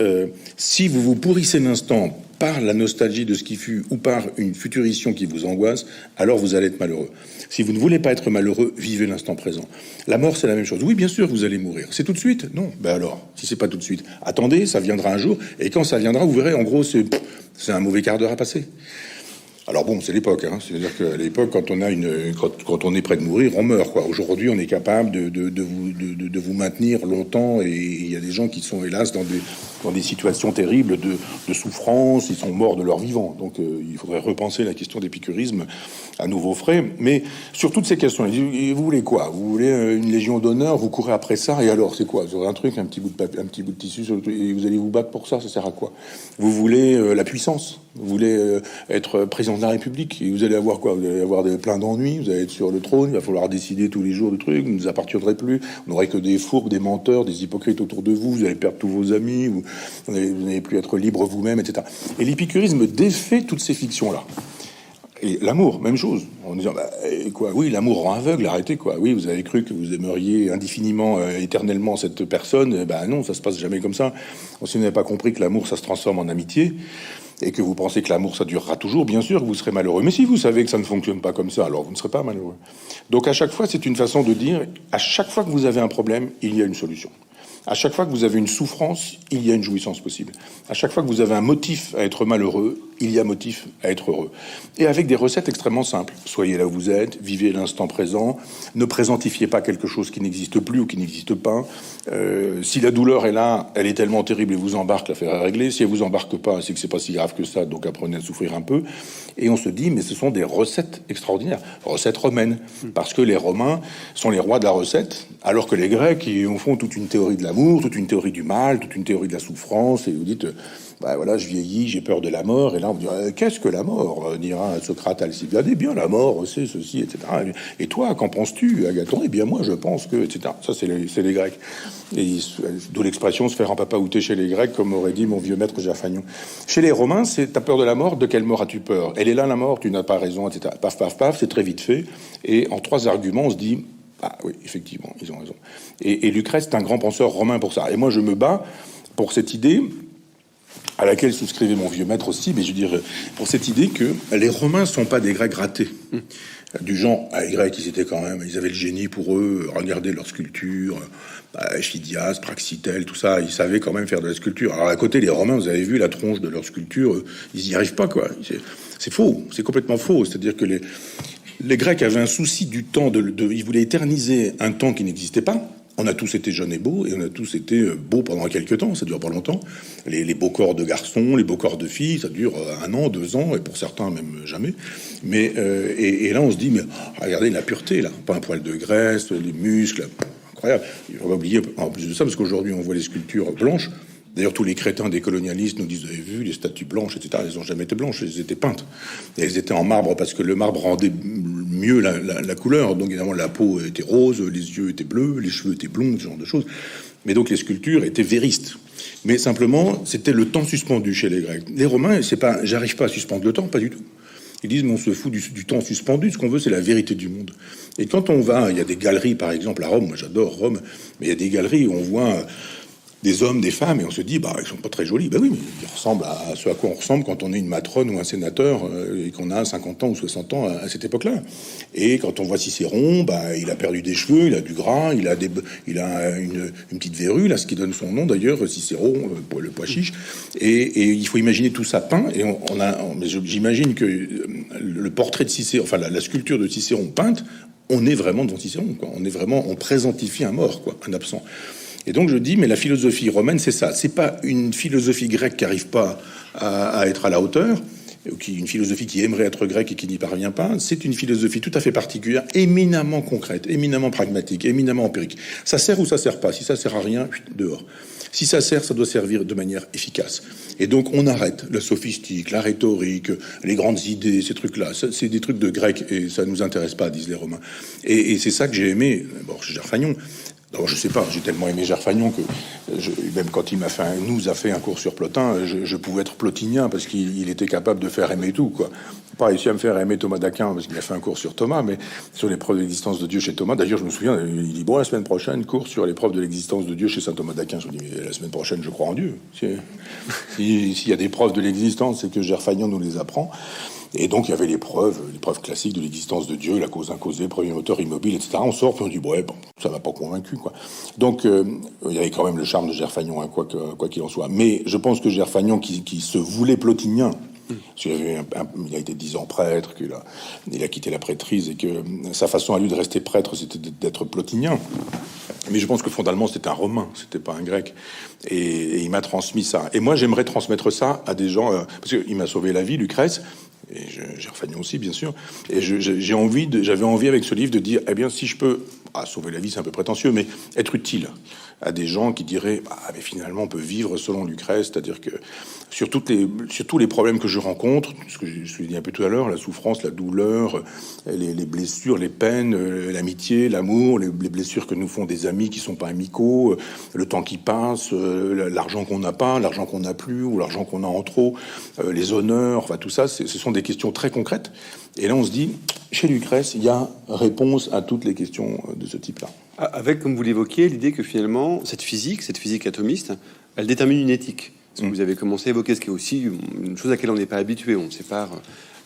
si vous vous pourrissez l'instant par la nostalgie de ce qui fut ou par une futurition qui vous angoisse, alors vous allez être malheureux. Si vous ne voulez pas être malheureux, vivez l'instant présent. La mort, c'est la même chose. Oui, bien sûr, vous allez mourir. C'est tout de suite? Non. Ben alors, si c'est pas tout de suite, attendez, ça viendra un jour, et quand ça viendra, vous verrez, en gros, c'est un mauvais quart d'heure à passer. Alors bon, c'est l'époque, hein. C'est-à-dire qu'à l'époque, quand on est près de mourir, on meurt, quoi. Aujourd'hui, on est capable de vous maintenir longtemps, et il y a des gens qui sont hélas dans des situations terribles de souffrance, ils sont morts de leur vivant. Donc il faudrait repenser la question d'épicurisme à nouveau frais. Mais sur toutes ces questions, vous voulez quoi? Vous voulez une légion d'honneur? Vous courez après ça, et alors c'est quoi? Vous aurez un truc, un petit bout de papier, un petit bout de tissu sur le truc, et vous allez vous battre pour ça? Ça sert à quoi? Vous voulez la puissance? Vous voulez être président de la République, et vous allez avoir quoi? Vous allez avoir plein d'ennuis, vous allez être sur le trône, il va falloir décider tous les jours de trucs, vous ne nous appartiendrez plus, vous n'aurez que des fourbes, des menteurs, des hypocrites autour de vous, vous allez perdre tous vos amis, vous n'allez plus être libre vous-même, etc. Et l'épicurisme défait toutes ces fictions-là. Et l'amour, même chose. En disant, quoi, oui, l'amour rend aveugle, arrêtez, quoi. Oui, vous avez cru que vous aimeriez indéfiniment, éternellement cette personne. Non, ça se passe jamais comme ça. Si vous n'avez pas compris que l'amour, ça se transforme en amitié, et que vous pensez que l'amour, ça durera toujours, bien sûr, vous serez malheureux. Mais si vous savez que ça ne fonctionne pas comme ça, alors vous ne serez pas malheureux. Donc à chaque fois, c'est une façon de dire, à chaque fois que vous avez un problème, il y a une solution. À chaque fois que vous avez une souffrance, il y a une jouissance possible. À chaque fois que vous avez un motif à être malheureux, il y a motif à être heureux. Et avec des recettes extrêmement simples. Soyez là où vous êtes, vivez l'instant présent, ne présentifiez pas quelque chose qui n'existe plus ou qui n'existe pas. Si la douleur est là, elle est tellement terrible et vous embarque, l'affaire est réglée. Si elle vous embarque pas, c'est que c'est pas si grave que ça, donc apprenez à souffrir un peu. Et on se dit, mais ce sont des recettes extraordinaires, recettes romaines, parce que les Romains sont les rois de la recette, alors que les Grecs, ils font toute une théorie de l'amour, toute une théorie du mal, toute une théorie de la souffrance, et vous dites, voilà, je vieillis, j'ai peur de la mort, et là on vous dit, qu'est-ce que la mort, dira Socrate à Alcibiade, eh bien la mort, c'est ceci, etc. Et toi, qu'en penses-tu, Agathon? Eh bien moi, je pense que, etc. Ça, c'est les Grecs. Et d'où l'expression se faire en papaouté chez les Grecs, comme aurait dit mon vieux maître Gerfagnon. Chez les Romains, c'est t'as peur de la mort, de quelle mort as-tu peur? Elle est là, la mort, tu n'as pas raison, etc. Paf, paf, paf, c'est très vite fait. Et en 3 arguments, on se dit, ah oui, effectivement, ils ont raison. Et Lucrèce est un grand penseur romain pour ça. Et moi, je me bats pour cette idée, à laquelle souscrivait mon vieux maître aussi, mais je veux dire, pour cette idée que les Romains sont pas des Grecs ratés. Du genre, les Grecs, ils avaient le génie pour eux, regardez leur sculpture, Phidias, Praxitèle, tout ça, ils savaient quand même faire de la sculpture. Alors à côté, les Romains, vous avez vu la tronche de leur sculpture, ils y arrivent pas, quoi. C'est faux, c'est complètement faux. C'est-à-dire que les Grecs avaient un souci du temps, ils voulaient éterniser un temps qui n'existait pas. On a tous été jeunes et beaux, et on a tous été beaux pendant quelques temps, ça dure pas longtemps. Les beaux corps de garçons, les beaux corps de filles, ça dure 1 an, 2 ans, et pour certains même jamais. Mais et là on se dit, mais regardez la pureté, là, pas un poil de graisse, les muscles, incroyable. Il faut pas oublier en plus de ça, parce qu'aujourd'hui on voit les sculptures blanches. D'ailleurs, tous les crétins des colonialistes nous disent, vous avez vu, les statues blanches, etc., elles n'ont jamais été blanches, elles étaient peintes. Et elles étaient en marbre parce que le marbre rendait mieux la couleur. Donc, évidemment, la peau était rose, les yeux étaient bleus, les cheveux étaient blonds, ce genre de choses. Mais donc, les sculptures étaient véristes. Mais simplement, c'était le temps suspendu chez les Grecs. Les Romains, c'est pas, j'arrive pas à suspendre le temps, pas du tout. Ils disent, mais on se fout du temps suspendu, ce qu'on veut, c'est la vérité du monde. Et quand on va, il y a des galeries, par exemple, à Rome, moi j'adore Rome, mais il y a des galeries où on voit des hommes, des femmes, et on se dit, ils sont pas très jolis. Oui, mais ils ressemblent à ce à quoi on ressemble quand on est une matrone ou un sénateur, et qu'on a 50 ans ou 60 ans à cette époque-là. Et quand on voit Cicéron, il a perdu des cheveux, il a du gras, il a une petite verrue, là, ce qui donne son nom d'ailleurs, Cicéron, pour le pois chiche. Et il faut imaginer tout ça peint, et j'imagine que le portrait de Cicéron, enfin la sculpture de Cicéron peinte, on est vraiment devant Cicéron, quoi. On présentifie un mort, quoi, un absent. Et donc je dis, mais la philosophie romaine, c'est ça. C'est pas une philosophie grecque qui n'arrive pas à être à la hauteur, une philosophie qui aimerait être grecque et qui n'y parvient pas. C'est une philosophie tout à fait particulière, éminemment concrète, éminemment pragmatique, éminemment empirique. Ça sert ou ça sert pas. Si ça sert à rien, dehors. Si ça sert, ça doit servir de manière efficace. Et donc on arrête la sophistique, la rhétorique, les grandes idées, ces trucs-là. C'est des trucs de grec et ça nous intéresse pas, disent les Romains. Et c'est ça que j'ai aimé. Bon, chez Gerfagnon. Alors, je sais pas, j'ai tellement aimé Gerfagnon que même quand il nous a fait un cours sur Plotin, je pouvais être plotinien parce qu'il était capable de faire aimer tout, quoi. pas réussi à me faire aimer Thomas d'Aquin, parce qu'il a fait un cours sur Thomas, mais sur les preuves de l'existence de Dieu chez Thomas. D'ailleurs, je me souviens, il dit, bon, la semaine prochaine, cours sur les preuves de l'existence de Dieu chez saint Thomas d'Aquin. Je me dis, mais la semaine prochaine, je crois en Dieu. S'il y a des preuves de l'existence, c'est que Gerfagnon nous les apprend. Et donc, il y avait les preuves classiques de l'existence de Dieu, la cause incausée, premier moteur immobile, etc. On sort, puis on dit, ouais, bon, ça m'a pas convaincu, quoi. Donc, il y avait quand même le charme de Gerfagnon, hein, quoi qu'il en soit. Mais je pense que Gerfagnon, qui se voulait plotinien, parce qu'il il a été 10 ans prêtre, il a quitté la prêtrise, et que sa façon à lui de rester prêtre, c'était d'être plotinien. Mais je pense que fondamentalement, c'était un Romain, c'était pas un Grec. Et il m'a transmis ça. Et moi, j'aimerais transmettre ça à des gens, parce qu'il m'a sauvé la vie, Lucrèce, et Gerfagnon aussi, bien sûr. Et j'avais envie avec ce livre de dire, eh bien, si je peux, sauver la vie, c'est un peu prétentieux, mais être utile à des gens qui diraient, mais finalement, on peut vivre selon Lucrèce, c'est-à-dire que sur tous les problèmes que je rencontre, ce que je dit un peu tout à l'heure, la souffrance, la douleur, les blessures, les peines, l'amitié, l'amour, les blessures que nous font des amis qui sont pas amicaux, le temps qui passe, l'argent qu'on n'a pas, l'argent qu'on n'a plus, ou l'argent qu'on a en trop, les honneurs, enfin tout ça, ce sont des questions très concrètes. Et là, on se dit, chez Lucrèce, il y a réponse à toutes les questions de ce type-là. Avec, comme vous l'évoquiez, l'idée que finalement, cette physique atomiste, elle détermine une éthique. Ce que vous avez commencé à évoquer, ce qui est aussi une chose à laquelle on n'est pas habitué. On sépare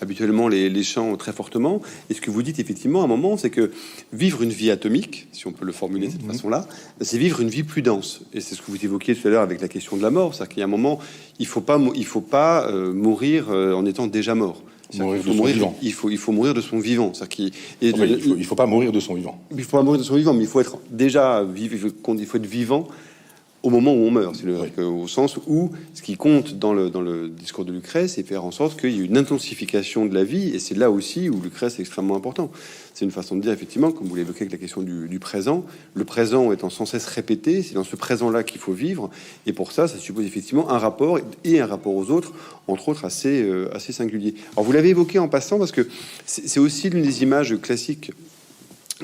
habituellement les champs très fortement. Et ce que vous dites effectivement à un moment, c'est que vivre une vie atomique, si on peut le formuler de cette façon-là, c'est vivre une vie plus dense. Et c'est ce que vous évoquiez tout à l'heure avec la question de la mort. C'est-à-dire qu'il y a un moment, il faut pas mourir en étant déjà mort. Il faut mourir de son vivant. Il faut pas mourir de son vivant. Il faut pas mourir de son vivant, mais il faut être déjà vivant. Il faut être vivant au moment où on meurt. Au sens où ce qui compte dans le discours de Lucrèce, c'est faire en sorte qu'il y ait une intensification de la vie. Et c'est là aussi où Lucrèce est extrêmement important. C'est une façon de dire, effectivement, comme vous l'évoquez avec la question du présent, le présent étant sans cesse répété, c'est dans ce présent-là qu'il faut vivre. Et pour ça, ça suppose effectivement un rapport aux autres, entre autres assez singulier. Alors vous l'avez évoqué en passant, parce que c'est aussi l'une des images classiques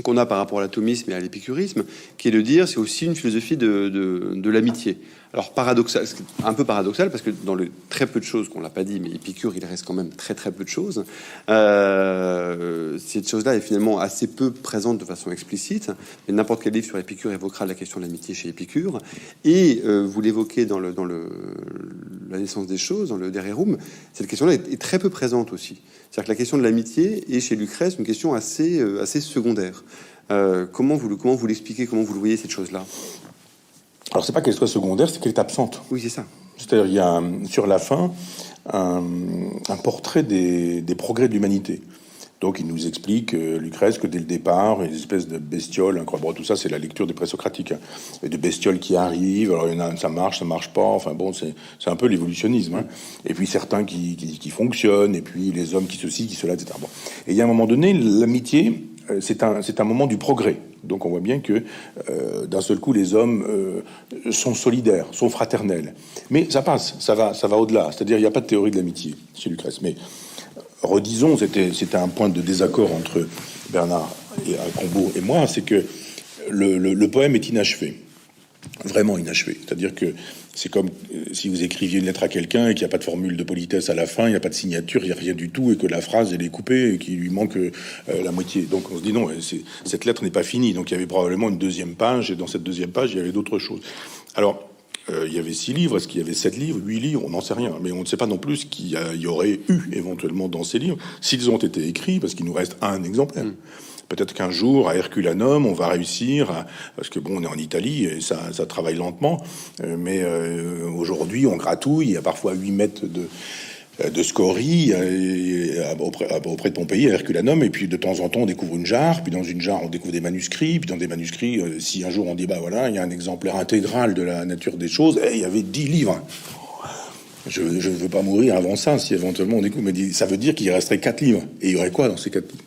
qu'on a par rapport à l'atomisme et à l'épicurisme, qui est de dire c'est aussi une philosophie de l'amitié. Alors paradoxal, un peu paradoxal, parce que dans le très peu de choses qu'on l'a pas dit, mais Épicure, il reste quand même très peu de choses. Cette chose-là est finalement assez peu présente de façon explicite. Mais n'importe quel livre sur Épicure évoquera la question de l'amitié chez Épicure. Et vous l'évoquez dans la naissance des choses, dans le De Rerum, cette question-là est très peu présente aussi. C'est-à-dire que la question de l'amitié est chez Lucrèce une question assez secondaire. Comment vous l'expliquez, comment vous le voyez cette chose-là? Alors c'est pas qu'elle soit secondaire, c'est qu'elle est absente. Oui, c'est ça. C'est-à-dire il y a sur la fin un portrait des progrès de l'humanité. Donc il nous explique, Lucrèce, que dès le départ, une espèce de bestiole incroyable. Bon, tout ça, c'est la lecture des présocratiques. Et de bestioles qui arrivent, alors il y en a, ça marche pas. Enfin bon, c'est un peu l'évolutionnisme. Hein. Et puis certains qui fonctionnent, et puis les hommes qui ceci, qui cela, etc. Bon. Et il y a un moment donné, l'amitié, c'est un moment du progrès. Donc on voit bien que d'un seul coup, les hommes sont solidaires, sont fraternels. Mais ça passe, ça va au-delà. C'est-à-dire, il n'y a pas de théorie de l'amitié chez Lucrèce. Mais redisons, c'était un point de désaccord entre Bernard et Combaud et moi, c'est que le poème est inachevé, vraiment inachevé. C'est-à-dire que c'est comme si vous écriviez une lettre à quelqu'un et qu'il n'y a pas de formule de politesse à la fin, il n'y a pas de signature, il n'y a rien du tout, et que la phrase elle est coupée et qu'il lui manque la moitié. Donc on se dit non, cette lettre n'est pas finie. Donc il y avait probablement une deuxième page, et dans cette deuxième page, il y avait d'autres choses. Alors il y avait 6 livres, est-ce qu'il y avait 7 livres, 8 livres, on n'en sait rien. Mais on ne sait pas non plus ce qu'il y aurait eu éventuellement dans ces livres, s'ils ont été écrits, parce qu'il nous reste un exemplaire. Peut-être qu'un jour, à Herculanum, on va réussir, parce que bon, on est en Italie, et ça travaille lentement, mais aujourd'hui, on gratouille, il y a parfois 8 mètres de scories auprès de Pompéi, à Herculanum, et puis de temps en temps, on découvre une jarre, puis dans une jarre, on découvre des manuscrits, puis dans des manuscrits, si un jour on dit, bah voilà, il y a un exemplaire intégral de la nature des choses, et il y avait 10 livres. Je ne veux pas mourir avant ça, si éventuellement on découvre, mais ça veut dire qu'il resterait 4 livres. Et il y aurait quoi dans ces 4 livres?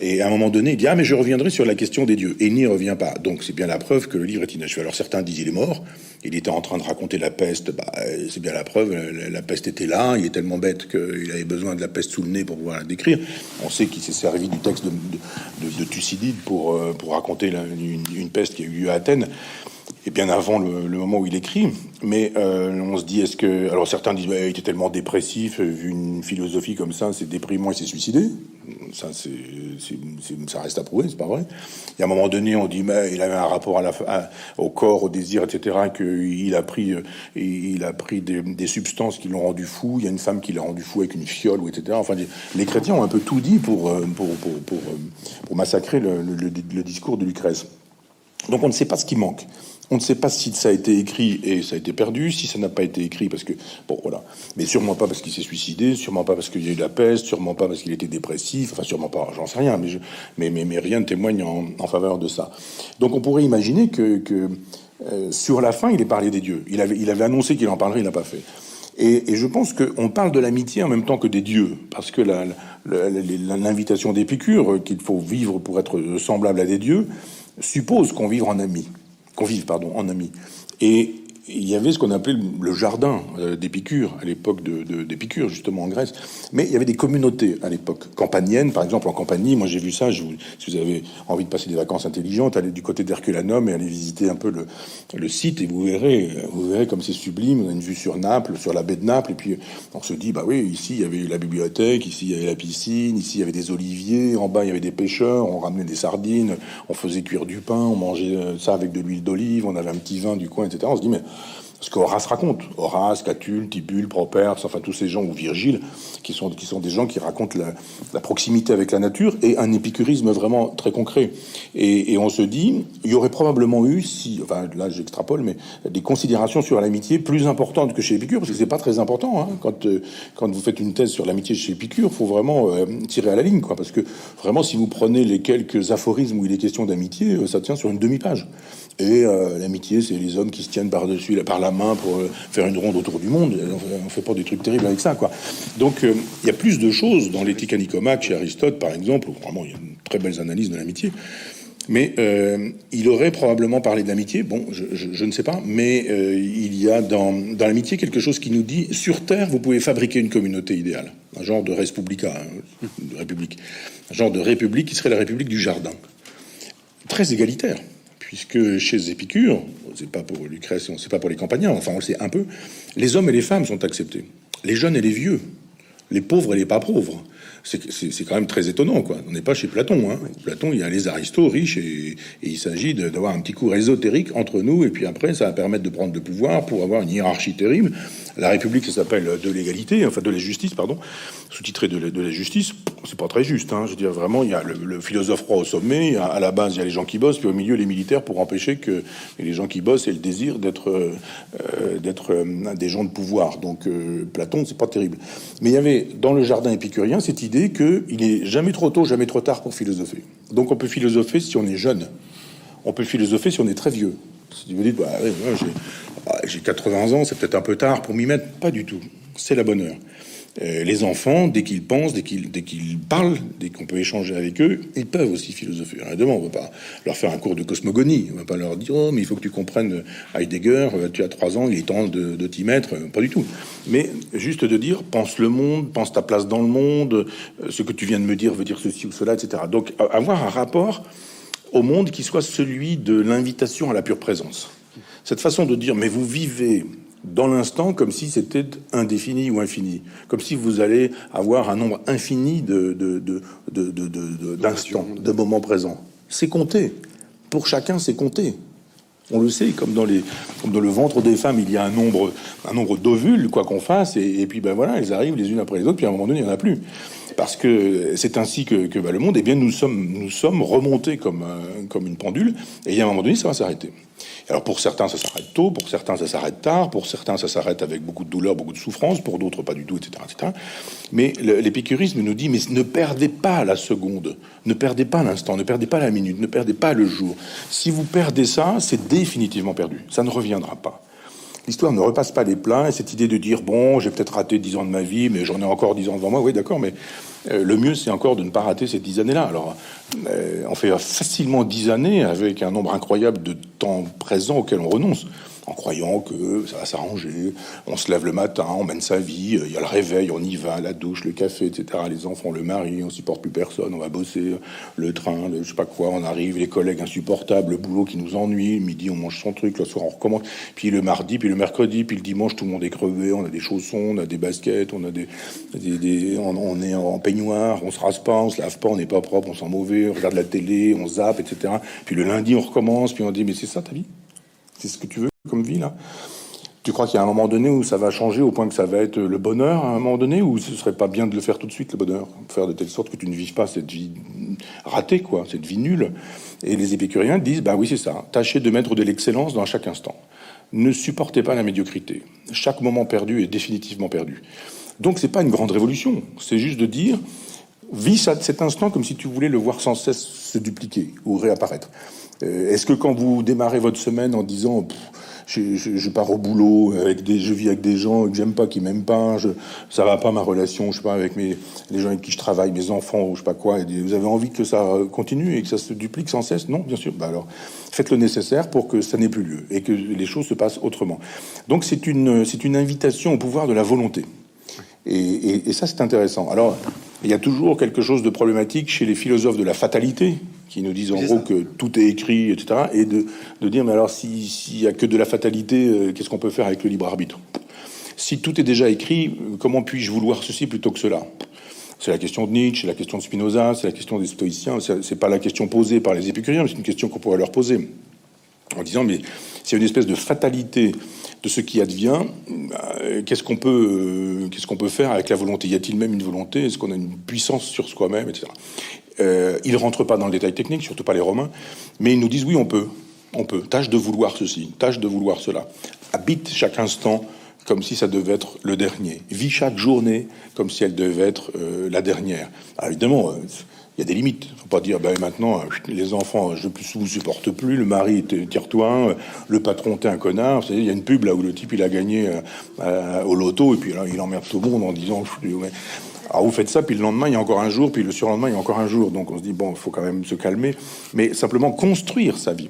Et à un moment donné, il dit, mais je reviendrai sur la question des dieux. Et il n'y revient pas. Donc c'est bien la preuve que le livre est inachevé. Alors certains disent, il est mort. Il était en train de raconter la peste. C'est bien la preuve. La peste était là. Il est tellement bête qu'il avait besoin de la peste sous le nez pour pouvoir la décrire. On sait qu'il s'est servi du texte de Thucydide pour raconter une peste qui a eu lieu à Athènes. et bien avant le moment où il écrit. Mais on se dit, est-ce que... Alors certains disent, il était tellement dépressif, vu une philosophie comme ça, c'est déprimant, il s'est suicidé. Ça, ça reste à prouver, c'est pas vrai. Et à un moment donné, on dit, mais il avait un rapport au corps, au désir, etc., qu'il a pris, des substances qui l'ont rendu fou. Il y a une femme qui l'a rendu fou avec une fiole, ou etc. Enfin, les chrétiens ont un peu tout dit pour massacrer le discours de Lucrèce. Donc on ne sait pas ce qui manque. On ne sait pas si ça a été écrit et ça a été perdu, si ça n'a pas été écrit parce que... Bon, voilà. Mais sûrement pas parce qu'il s'est suicidé, sûrement pas parce qu'il y a eu la peste, sûrement pas parce qu'il était dépressif, enfin sûrement pas, j'en sais rien, mais rien ne témoigne en faveur de ça. Donc on pourrait imaginer que sur la fin, il est parlé des dieux. Il avait annoncé qu'il en parlerait, il l'a pas fait. Et je pense qu'on parle de l'amitié en même temps que des dieux, parce que l'invitation d'Épicure, qu'il faut vivre pour être semblable à des dieux, suppose qu'on vive en amis. Et il y avait ce qu'on appelait le jardin d'Épicure, à l'époque d'Épicure, justement en Grèce. Mais il y avait des communautés à l'époque campaniennes, par exemple en Campanie. Moi j'ai vu ça, si vous avez envie de passer des vacances intelligentes, allez du côté d'Herculanum et allez visiter un peu le site et vous verrez comme c'est sublime. On a une vue sur Naples, sur la baie de Naples, et puis on se dit, bah oui, ici il y avait la bibliothèque, ici il y avait la piscine, ici il y avait des oliviers, en bas il y avait des pêcheurs, on ramenait des sardines, on faisait cuire du pain, on mangeait ça avec de l'huile d'olive, on avait un petit vin du coin, etc. On se dit, mais ce qu'Horace raconte, Horace, Catulle, Tibulle, Properce, enfin tous ces gens, ou Virgile, qui sont des gens qui racontent la proximité avec la nature et un épicurisme vraiment très concret. Et on se dit, il y aurait probablement eu, enfin là j'extrapole, mais des considérations sur l'amitié plus importantes que chez Épicure, parce que c'est pas très important, hein. Quand vous faites une thèse sur l'amitié chez Épicure, faut vraiment tirer à la ligne, quoi, parce que vraiment si vous prenez les quelques aphorismes où il est question d'amitié, ça tient sur une demi-page. Et l'amitié, c'est les hommes qui se tiennent par la main pour faire une ronde autour du monde. On fait pas des trucs terribles avec ça, quoi. Donc, il y a plus de choses dans l'éthique à Nicomaque, chez Aristote, par exemple, où vraiment il y a une très belle analyse de l'amitié. Mais il aurait probablement parlé de l'amitié. Bon, je ne sais pas. Mais il y a dans l'amitié quelque chose qui nous dit, sur Terre, vous pouvez fabriquer une communauté idéale. Un genre de respublica, de république. Un genre de république qui serait la république du jardin. Très égalitaire. Puisque chez Épicure, c'est pas pour Lucrèce, on sait pas pour les campagnards, enfin on le sait un peu, les hommes et les femmes sont acceptés. Les jeunes et les vieux, les pauvres et les pas pauvres. C'est quand même très étonnant, quoi. On n'est pas chez Platon, hein. Platon, il y a les aristos riches et il s'agit d'avoir un petit cours ésotérique entre nous, et puis après, ça va permettre de prendre le pouvoir pour avoir une hiérarchie terrible. La République, ça s'appelle de l'égalité, enfin de la justice, pardon, sous-titré de la justice. C'est pas très juste, hein. Je veux dire, vraiment, il y a le philosophe roi au sommet, à la base, il y a les gens qui bossent, puis au milieu, les militaires pour empêcher que les gens qui bossent aient le désir d'être des gens de pouvoir. Donc, Platon, c'est pas terrible. Mais il y avait, dans le jardin épicurien, cette idée qu'il est jamais trop tôt, jamais trop tard pour philosopher. Donc, on peut philosopher si on est jeune. On peut philosopher si on est très vieux. Si vous dites, bah, j'ai 80 ans, c'est peut-être un peu tard pour m'y mettre. Pas du tout. C'est la bonne heure. Les enfants, dès qu'ils pensent, dès qu'ils parlent, dès qu'on peut échanger avec eux, ils peuvent aussi philosopher. Évidemment, on ne va pas leur faire un cours de cosmogonie. On ne va pas leur dire, oh, mais il faut que tu comprennes Heidegger, tu as 3 ans, il est temps de t'y mettre. Pas du tout. Mais juste de dire, pense le monde, pense ta place dans le monde, ce que tu viens de me dire veut dire ceci ou cela, etc. Donc, avoir un rapport au monde qui soit celui de l'invitation à la pure présence. Cette façon de dire, mais vous vivez dans l'instant comme si c'était indéfini ou infini, comme si vous allez avoir un nombre infini d'instants, de moments présents. C'est compté. Pour chacun, c'est compté. On le sait, comme dans le ventre des femmes, il y a un nombre d'ovules, quoi qu'on fasse, et puis ben voilà, elles arrivent les unes après les autres, puis à un moment donné, il n'y en a plus. Parce que c'est ainsi que va le monde. Eh bien, nous sommes remontés comme une pendule, et il y a un moment donné, ça va s'arrêter. Alors pour certains, ça s'arrête tôt, pour certains, ça s'arrête tard, pour certains, ça s'arrête avec beaucoup de douleur, beaucoup de souffrance, pour d'autres, pas du tout, etc., etc. Mais l'épicurisme nous dit, mais ne perdez pas la seconde, ne perdez pas l'instant, ne perdez pas la minute, ne perdez pas le jour. Si vous perdez ça, c'est définitivement perdu. Ça ne reviendra pas. L'histoire ne repasse pas les plats, et cette idée de dire, bon, j'ai peut-être raté 10 ans de ma vie, mais j'en ai encore 10 ans devant moi, oui, d'accord, mais le mieux, c'est encore de ne pas rater ces 10 années-là. Alors, on fait facilement 10 années avec un nombre incroyable de temps présent auquel on renonce. en croyant que ça va s'arranger. On se lève le matin, on mène sa vie, il y a le réveil, on y va, la douche, le café, etc. Les enfants, le mari, on supporte plus personne, on va bosser, le train, je sais pas quoi, on arrive, les collègues insupportables, le boulot qui nous ennuie, le midi on mange son truc, le soir on recommence, puis le mardi, puis le mercredi, puis le dimanche tout le monde est crevé, on a des chaussons, on a des baskets, on a on est en peignoir, on se rase pas, on se lave pas, on n'est pas propre, on sent mauvais, on regarde la télé, on zappe, etc. Puis le lundi on recommence, puis on dit mais c'est ça ta vie? C'est ce que tu veux comme vie là? Tu crois qu'il y a un moment donné où ça va changer au point que ça va être le bonheur à un moment donné, ou ce serait pas bien de le faire tout de suite, le bonheur? Faire de telle sorte que tu ne vives pas cette vie ratée, quoi, cette vie nulle. Et les épicuriens disent, bah oui, c'est ça. Tâchez de mettre de l'excellence dans chaque instant. Ne supportez pas la médiocrité. Chaque moment perdu est définitivement perdu. Donc c'est pas une grande révolution. C'est juste de dire, vis cet instant comme si tu voulais le voir sans cesse se dupliquer ou réapparaître. Est-ce que quand vous démarrez votre semaine en disant je pars au boulot je vis avec des gens que j'aime pas, qui m'aiment pas, ça va pas ma relation, je sais pas, avec les gens avec qui je travaille, mes enfants ou je sais pas quoi, et vous avez envie que ça continue et que ça se duplique sans cesse? Non, bien sûr. Bah alors faites le nécessaire pour que ça n'ait plus lieu et que les choses se passent autrement. Donc c'est une invitation au pouvoir de la volonté. Et ça, c'est intéressant. Alors, il y a toujours quelque chose de problématique chez les philosophes de la fatalité, qui nous disent en gros que tout est écrit, etc. Et de dire, mais alors, s'il y a que de la fatalité, qu'est-ce qu'on peut faire avec le libre arbitre? Si tout est déjà écrit, comment puis-je vouloir ceci plutôt que cela? C'est la question de Nietzsche, c'est la question de Spinoza, c'est la question des stoïciens. C'est pas la question posée par les épicuriens, mais c'est une question qu'on pourrait leur poser. En disant, mais c'est une espèce de fatalité de ce qui advient, qu'est-ce qu'on peut faire avec la volonté? Y a-t-il même une volonté? Est-ce qu'on a une puissance sur soi-même, etc. Ils rentrent pas dans le détail technique, surtout pas les Romains, mais ils nous disent oui, on peut. Tâche de vouloir ceci, tâche de vouloir cela. Habite chaque instant comme si ça devait être le dernier. Vis chaque journée comme si elle devait être la dernière. Alors évidemment, il y a des limites. Faut pas dire, ben maintenant, les enfants, je vous supporte plus, le mari, tire-toi, le patron, t'es un connard. Il y a une pub là où le type, il a gagné au loto, et puis là, il emmerde tout le monde en disant, alors vous faites ça, puis le lendemain, il y a encore un jour, puis le surlendemain, il y a encore un jour. Donc on se dit, bon, il faut quand même se calmer, mais simplement construire sa vie.